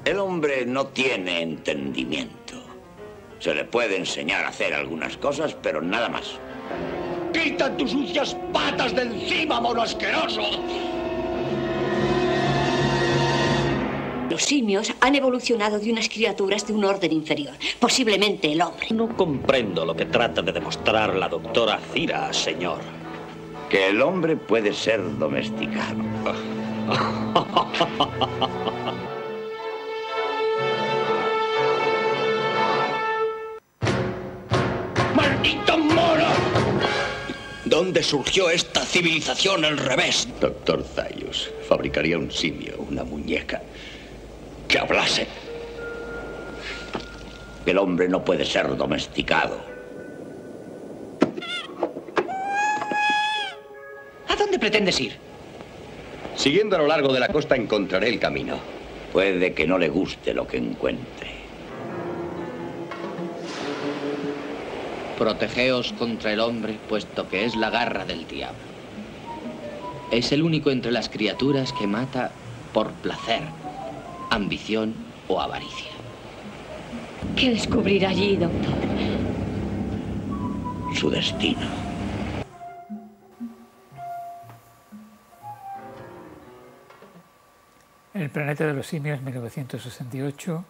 El hombre no tiene entendimiento. Se le puede enseñar a hacer algunas cosas, pero nada más. ¡Quita tus sucias patas de encima, mono asqueroso! Los simios han evolucionado de unas criaturas de un orden inferior, posiblemente el hombre. No comprendo lo que trata de demostrar la doctora Zira, señor. Que el hombre puede ser domesticado. ¡Maldito mono! ¿Dónde surgió esta civilización al revés? Doctor Zaius fabricaría un simio, una muñeca, que hablase. El hombre no puede ser domesticado. ¿A dónde pretendes ir? Siguiendo a lo largo de la costa encontraré el camino. Puede que no le guste lo que encuentre. Protegeos contra el hombre, puesto que es la garra del diablo. Es el único entre las criaturas que mata por placer, ambición o avaricia. ¿Qué descubrirá allí, doctor? Su destino. El planeta de los simios, 1968,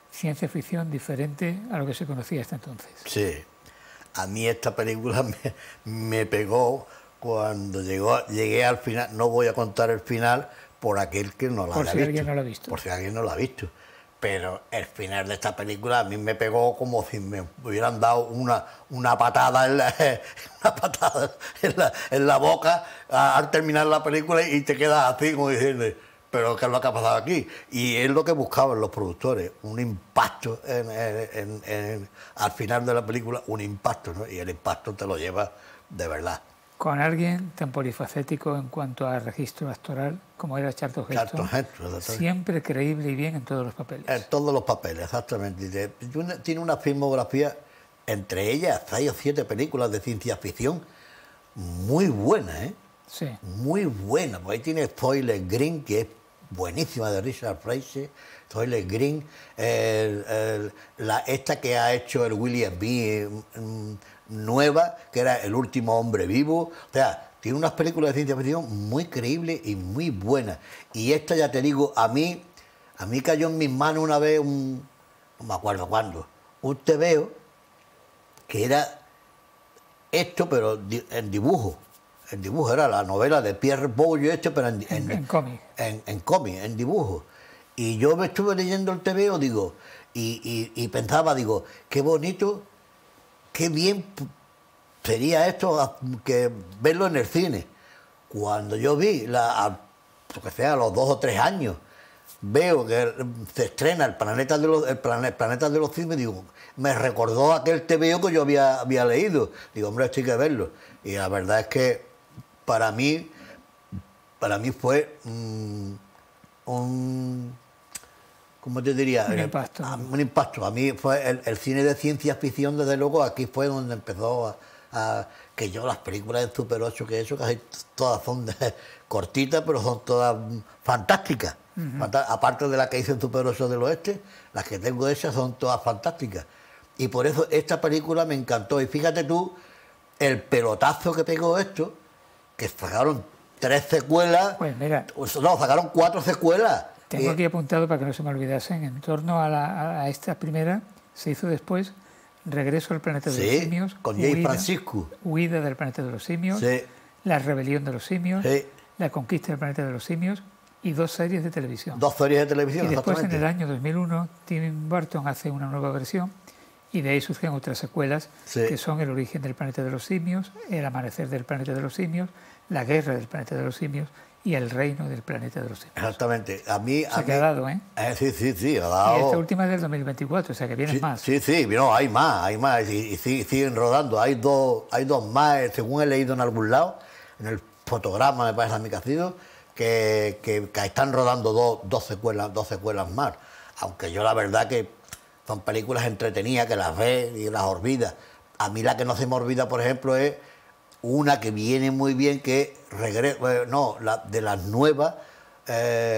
ciencia ficción diferente a lo que se conocía hasta entonces. Sí, a mí esta película me pegó cuando llegué al final. No voy a contar el final por aquel que no la haya visto. Por si alguien no lo ha visto. Por si alguien no lo ha visto. Pero el final de esta película a mí me pegó como si me hubieran dado una patada en la boca al terminar la película, y te quedas así como diciendo, pero ¿qué es lo que ha pasado aquí? Y es lo que buscaban los productores, un impacto al final de la película, un impacto, ¿no? Y el impacto te lo lleva de verdad. Con alguien tan polifacético en cuanto a registro actoral como era Charlton Heston, siempre creíble y bien en todos los papeles. En todos los papeles, exactamente. Tiene una filmografía, entre ellas 6 o 7 películas de ciencia ficción muy buenas, ¿eh? Sí. Muy buena. Pues ahí tiene Soylent Green, que es buenísima, de Richard Fraser. Soylent Green, esta que ha hecho el William B. nueva, que era El último hombre vivo. O sea, tiene unas películas de ciencia ficción muy creíbles y muy buenas. Y esta, ya te digo, a mí cayó en mis manos una vez no me acuerdo cuándo, un TVO que era esto, pero en dibujo. El dibujo era la novela de Pierre Boulle, pero en cómic. En cómic, en dibujo. Y yo me estuve leyendo el TVO, digo, y pensaba, digo, qué bonito, qué bien sería esto, que verlo en el cine. Cuando yo vi, porque sea a los 2 o 3 años, veo que se estrena el Planeta de los Simios, digo, me recordó aquel TVO que yo había leído. Digo, hombre, esto hay que verlo. Y la verdad es que para mí fue ¿cómo te diría? Un impacto. Un impacto. A mí fue el cine de ciencia ficción, desde luego, aquí fue donde empezó que yo las películas de Super 8 que he hecho, casi todas son cortitas, pero son todas fantásticas. Aparte de la que hice en Super 8 del Oeste, las que tengo hechas son todas fantásticas. Y por eso esta película me encantó. Y fíjate tú, el pelotazo que pegó esto, que sacaron 3 secuelas. Pues mira, no, sacaron 4 secuelas. Tengo aquí apuntado para que no se me olvidasen. En torno a esta primera, se hizo después Regreso al planeta de los simios, con Jay Francisco, Huida del planeta de los simios, La rebelión de los simios, La conquista del planeta de los simios, y 2 series de televisión. 2 series de televisión, y después, en el año 2001, Tim Burton hace una nueva versión, y de ahí surgen otras secuelas, que son El origen del planeta de los simios, El amanecer del planeta de los simios, La guerra del planeta de los simios y El reino del planeta de los simios. Exactamente. A mí ha dado, ¿eh? Sí, ha dado. Y esta última es del 2024, o sea que vienen más. Sí, no, hay más, y siguen rodando. Hay dos más, según he leído en algún lado, en el fotograma, me parece a mí que ha sido, que están rodando dos secuelas más. Aunque yo la verdad que son películas entretenidas, que las ves y las olvidas. A mí la que no se me olvida, por ejemplo, es una que viene muy bien, que de las nuevas,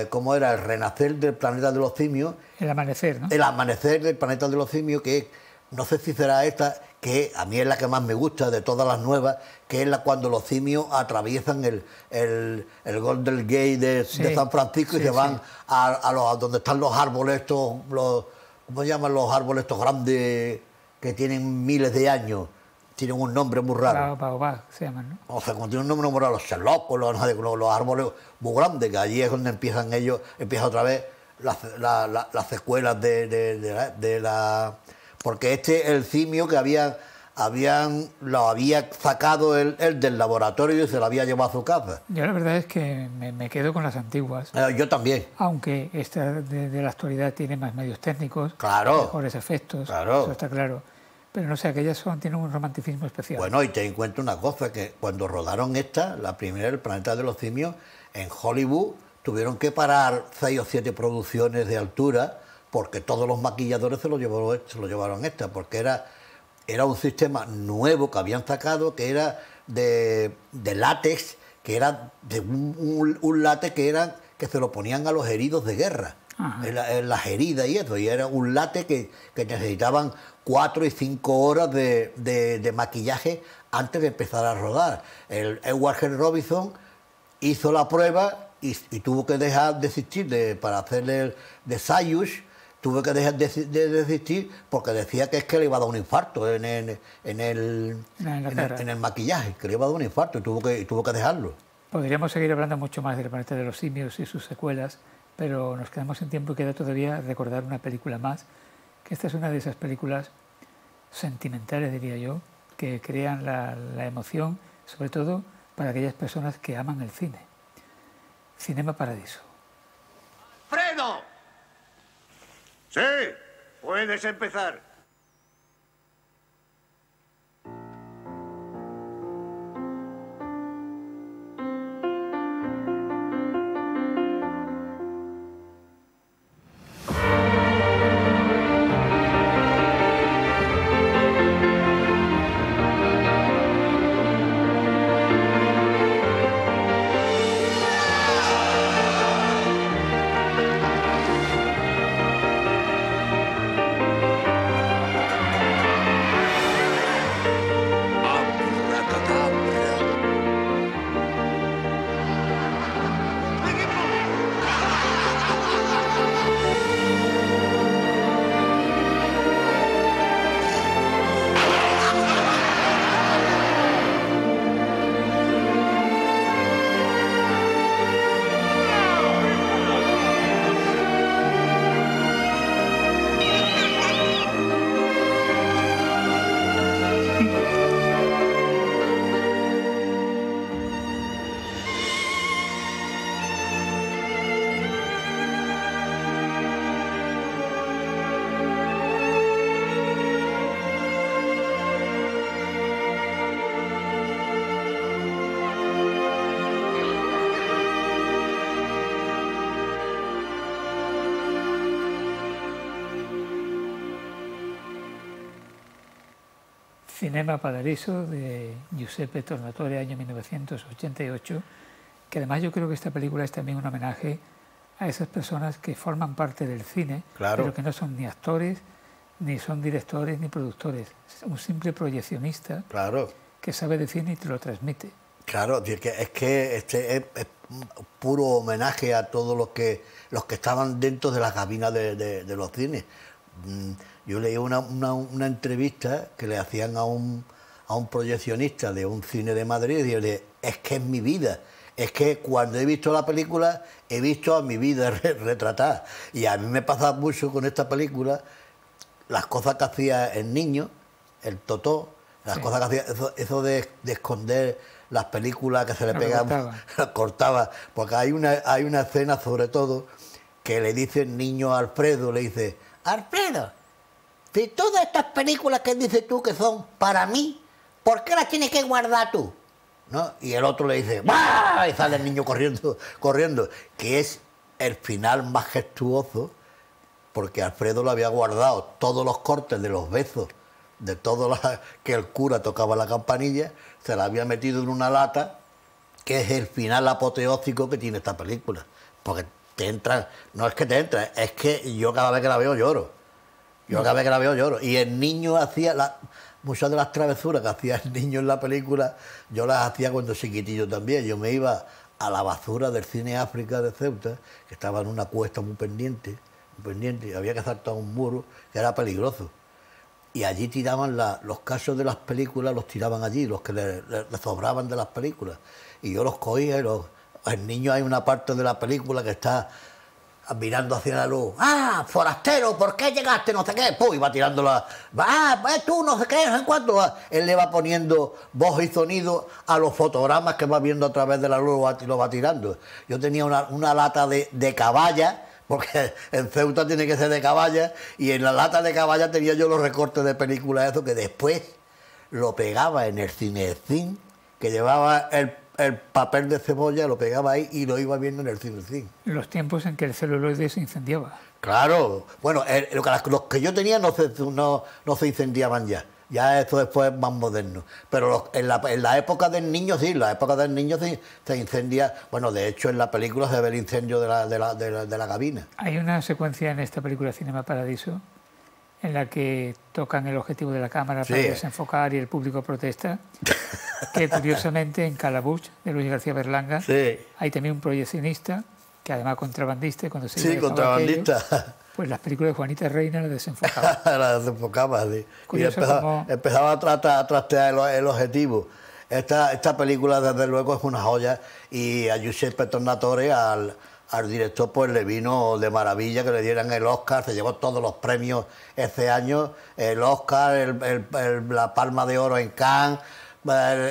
¿cómo era? El renacer del planeta de los simios. El amanecer, ¿no? El amanecer del planeta de los simios, que no sé si será esta, que a mí es la que más me gusta de todas las nuevas, que es cuando los simios atraviesan el Golden Gate de San Francisco y se van a donde están los árboles estos, ¿cómo se llaman los árboles estos grandes que tienen miles de años? Tienen un nombre muy raro. Baobab se llaman, ¿no? O sea, como tienen un nombre muy raro, los Sherlock, los árboles muy grandes, que allí es donde empieza otra vez las secuelas de la... Porque este es el simio que había lo había sacado él del laboratorio y se lo había llevado a su casa. Yo la verdad es que me quedo con las antiguas. Yo también. Aunque esta de la actualidad tiene más medios técnicos, claro, mejores efectos, claro, eso está claro. Pero no sé, aquellas tienen un romanticismo especial. Bueno, y ten en cuenta una cosa, que cuando rodaron la primera, El planeta de los simios, en Hollywood tuvieron que parar 6 o 7 producciones de altura porque todos los maquilladores se lo llevaron esta, porque era un sistema nuevo que habían sacado, que era de látex, que era de un látex que se lo ponían a los heridos de guerra, en las heridas y eso, y era un látex que necesitaban 4 y 5 horas de maquillaje antes de empezar a rodar. El Edward G. Robinson hizo la prueba y tuvo que desistir para hacerle de Sayus. Tuve que dejar de desistir porque decía que es que le iba a dar un infarto en el maquillaje, que le iba a dar un infarto y tuvo que dejarlo. Podríamos seguir hablando mucho más del planeta de los simios y sus secuelas, pero nos quedamos sin tiempo y queda todavía recordar una película más, que esta es una de esas películas sentimentales, diría yo, que crean la emoción, sobre todo para aquellas personas que aman el cine. Cinema Paradiso. ¡Fredo! Sí, puedes empezar. Cinema Paradiso de Giuseppe Tornatore, año 1988, que además yo creo que esta película es también un homenaje a esas personas que forman parte del cine, claro, pero que no son ni actores, ni son directores, ni productores. Es un simple proyeccionista, claro, que sabe de cine y te lo transmite. Claro, es que este es puro homenaje a todos los que estaban dentro de las cabinas de los cines. Yo leí una entrevista que le hacían a un proyeccionista de un cine de Madrid y dice, es que es mi vida, es que cuando he visto la película he visto a mi vida retratada. Y a mí me pasa mucho con esta película, las cosas que hacía el niño, el Totó, las cosas que hacía, eso de esconder las películas que se le pegaban, las cortaba, porque hay una escena sobre todo que le dice el niño a Alfredo, le dice, Alfredo, si todas estas películas que dices tú que son para mí, ¿por qué las tienes que guardar tú? ¿No? Y el otro le dice, ¡bah! Y sale el niño corriendo, que es el final más gestuoso, porque Alfredo lo había guardado todos los cortes de los besos, de todo que el cura tocaba la campanilla, se la había metido en una lata, que es el final apoteósico que tiene esta película. Porque te entra, no es que te entra, es que yo cada vez que la veo lloro. Y el niño hacía muchas de las travesuras que hacía el niño en la película, yo las hacía cuando chiquitillo también. Yo me iba a la basura del Cine África de Ceuta, que estaba en una cuesta muy pendiente, y había que saltar un muro que era peligroso. Y allí tiraban los casos de las películas, los tiraban allí, los que le sobraban de las películas. Y yo los cogía y el niño, hay una parte de la película que está mirando hacia la luz. ¡Ah, forastero! ¿Por qué llegaste? No sé qué. ¡Pum! Y va tirando la... pues tú, no sé qué, no sé cuánto. Él le va poniendo voz y sonido a los fotogramas que va viendo a través de la luz y lo va tirando. Yo tenía una lata de caballa, porque en Ceuta tiene que ser de caballa, y en la lata de caballa tenía yo los recortes de películas, eso que después lo pegaba en el Cinecin, que llevaba el papel de cebolla, lo pegaba ahí y lo iba viendo en el Cinecin. Los tiempos en que el celuloide se incendiaba. Claro, bueno, los que yo tenía no se incendiaban ya. Ya esto después es más moderno. Pero en la época del niño sí, la época del niño se incendia. Bueno, de hecho en la película se ve el incendio de la cabina. Hay una secuencia en esta película Cinema Paradiso en la que tocan el objetivo de la cámara para desenfocar y el público protesta, que curiosamente en Calabuch, de Luis García Berlanga, hay también un proyeccionista, que además contrabandista, cuando se contrabandista. Aquello, pues las películas de Juanita Reina las desenfocaban. Las desenfocaban, sí. Curioso Y empezaba a trastear el objetivo. Esta película, desde luego, es una joya, y a Giuseppe Tornatore, al director, pues le vino de maravilla que le dieran el Oscar, se llevó todos los premios ese año, el Oscar, la Palma de Oro en Cannes,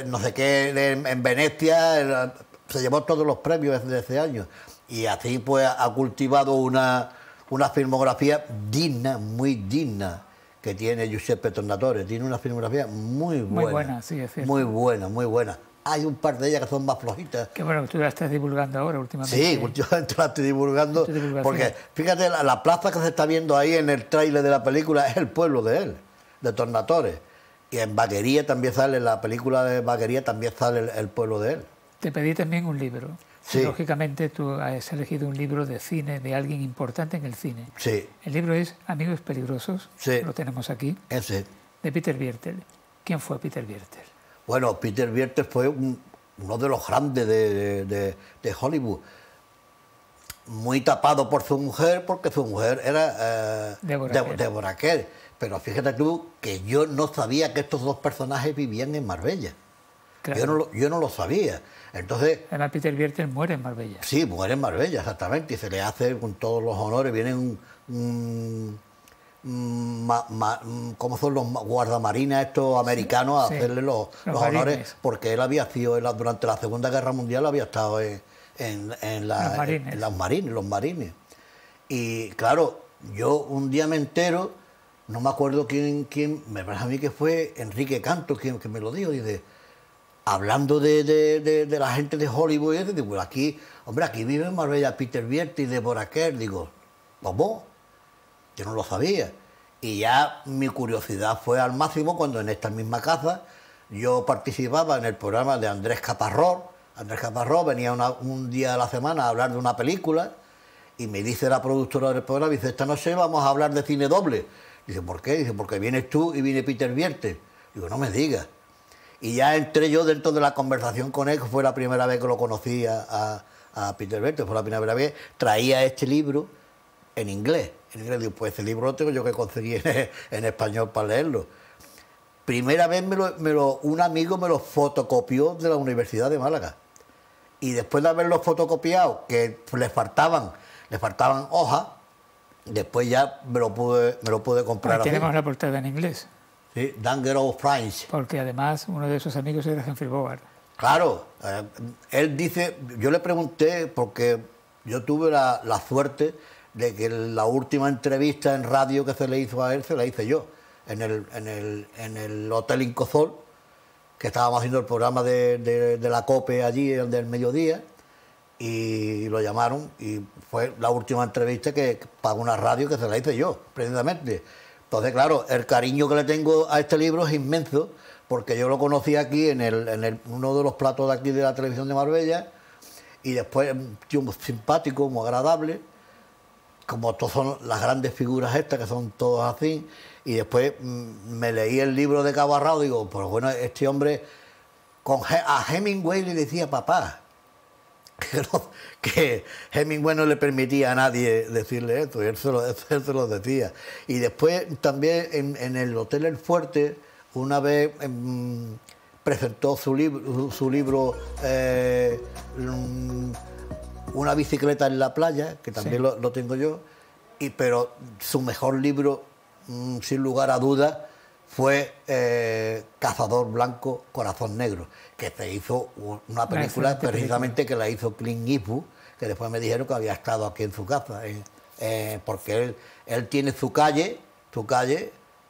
no sé qué, en Venecia, se llevó todos los premios de ese año. Y así pues ha cultivado una filmografía digna, muy digna, que tiene Giuseppe Tornatore. Tiene una filmografía muy buena. Muy buena, sí, es cierto. Muy buena, muy buena. Hay un par de ellas que son más flojitas. Que bueno, tú la estás divulgando ahora últimamente. Sí, últimamente la estoy divulgando, porque fíjate, la plaza que se está viendo ahí en el tráiler de la película es el pueblo de él, de Tornatore. Y en Vaquería también sale, en la película de Vaquería también sale el pueblo de él. Te pedí también un libro. Sí. Lógicamente tú has elegido un libro de cine, de alguien importante en el cine. Sí. El libro es Amigos Peligrosos, sí. Lo tenemos aquí, ese. De Peter Biertel. ¿Quién fue Peter Biertel? Bueno, Peter Biertel fue uno de los grandes de Hollywood. Muy tapado por su mujer, porque su mujer era Deborah Kerr. Pero fíjate tú que yo no sabía que estos dos personajes vivían en Marbella. Claro. Yo no lo sabía. Entonces, además Peter Biertel muere en Marbella. Sí, muere en Marbella, exactamente. Y se le hace con todos los honores. Vienen ¿cómo son los guardamarines estos americanos a hacerle los honores? Porque él había sido, durante la Segunda Guerra Mundial había estado en los marines. Y claro, yo un día me entero, no me acuerdo quién me parece a mí que fue Enrique Canto quien me lo dijo, y hablando de la gente de Hollywood, y digo, aquí vive en Marbella Peter Biertel y Deborah Kerr. Digo, ¿cómo? Yo no lo sabía. Y ya mi curiosidad fue al máximo cuando en esta misma casa yo participaba en el programa de Andrés Caparrós. Andrés Caparrós venía un día a la semana a hablar de una película, y me dice la productora del programa, dice, esta noche vamos a hablar de cine doble. Dice, ¿por qué? Dice, porque vienes tú y viene Peter Biertel. Digo, no me digas. Y ya entré yo dentro de la conversación con él, que fue la primera vez que lo conocí a Peter Biertel, fue la primera vez. Traía este libro en inglés. Digo, pues ese libro lo tengo yo que conseguir en español para leerlo. Primera vez un amigo me lo fotocopió de la Universidad de Málaga. Y después de haberlo fotocopiado, que les faltaban hojas, después ya me lo pude comprar. Ahí tenemos la portada en inglés. Sí, Danger of France. Porque además uno de esos amigos era Humphrey Bogart. Claro, él dice, yo le pregunté, porque yo tuve la suerte de que la última entrevista en radio que se le hizo a él, se la hice yo, en el Hotel Incosol, que estábamos haciendo el programa de la COPE allí, el del mediodía, y lo llamaron, y fue la última entrevista que para una radio que se la hice yo, precisamente. Entonces, claro, el cariño que le tengo a este libro es inmenso, porque yo lo conocí aquí en uno de los platos de aquí de la televisión de Marbella, y después un tío muy simpático, muy agradable, como todas son las grandes figuras estas, que son todos así, y después me leí el libro de cabo a rabo, digo, pues bueno, este hombre, a Hemingway le decía papá, que Hemingway no le permitía a nadie decirle esto, y él se lo decía. Y después también en el Hotel El Fuerte, una vez presentó su libro Una bicicleta en la playa, que también lo tengo yo, pero su mejor libro, sin lugar a dudas, fue Cazador Blanco, Corazón Negro, que se hizo una película precisamente que la hizo Clint Eastwood, que después me dijeron que había estado aquí en su casa, porque él tiene su calle,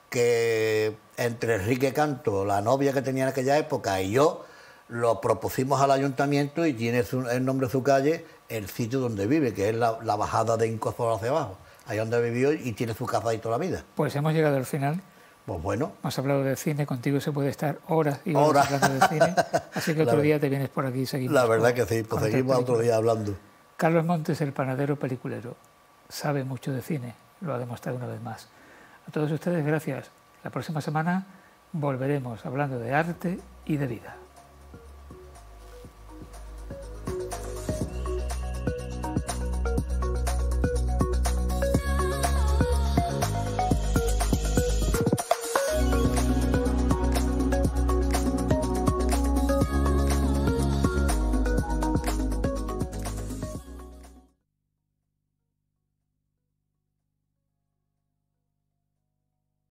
que entre Enrique Canto, la novia que tenía en aquella época, y yo, lo propusimos al ayuntamiento y tiene el nombre de su calle, el sitio donde vive, que es la bajada de Incosol hacia abajo, ahí donde vivió y tiene su casa ahí toda la vida. Pues hemos llegado al final. Pues bueno. Hemos hablado de cine, contigo se puede estar horas y horas hablando de cine, así que otro día te vienes por aquí y seguimos. La verdad que sí, pues seguimos otro día hablando. Carlos Montes, el panadero peliculero, sabe mucho de cine, lo ha demostrado una vez más. A todos ustedes, gracias. La próxima semana volveremos hablando de arte y de vida.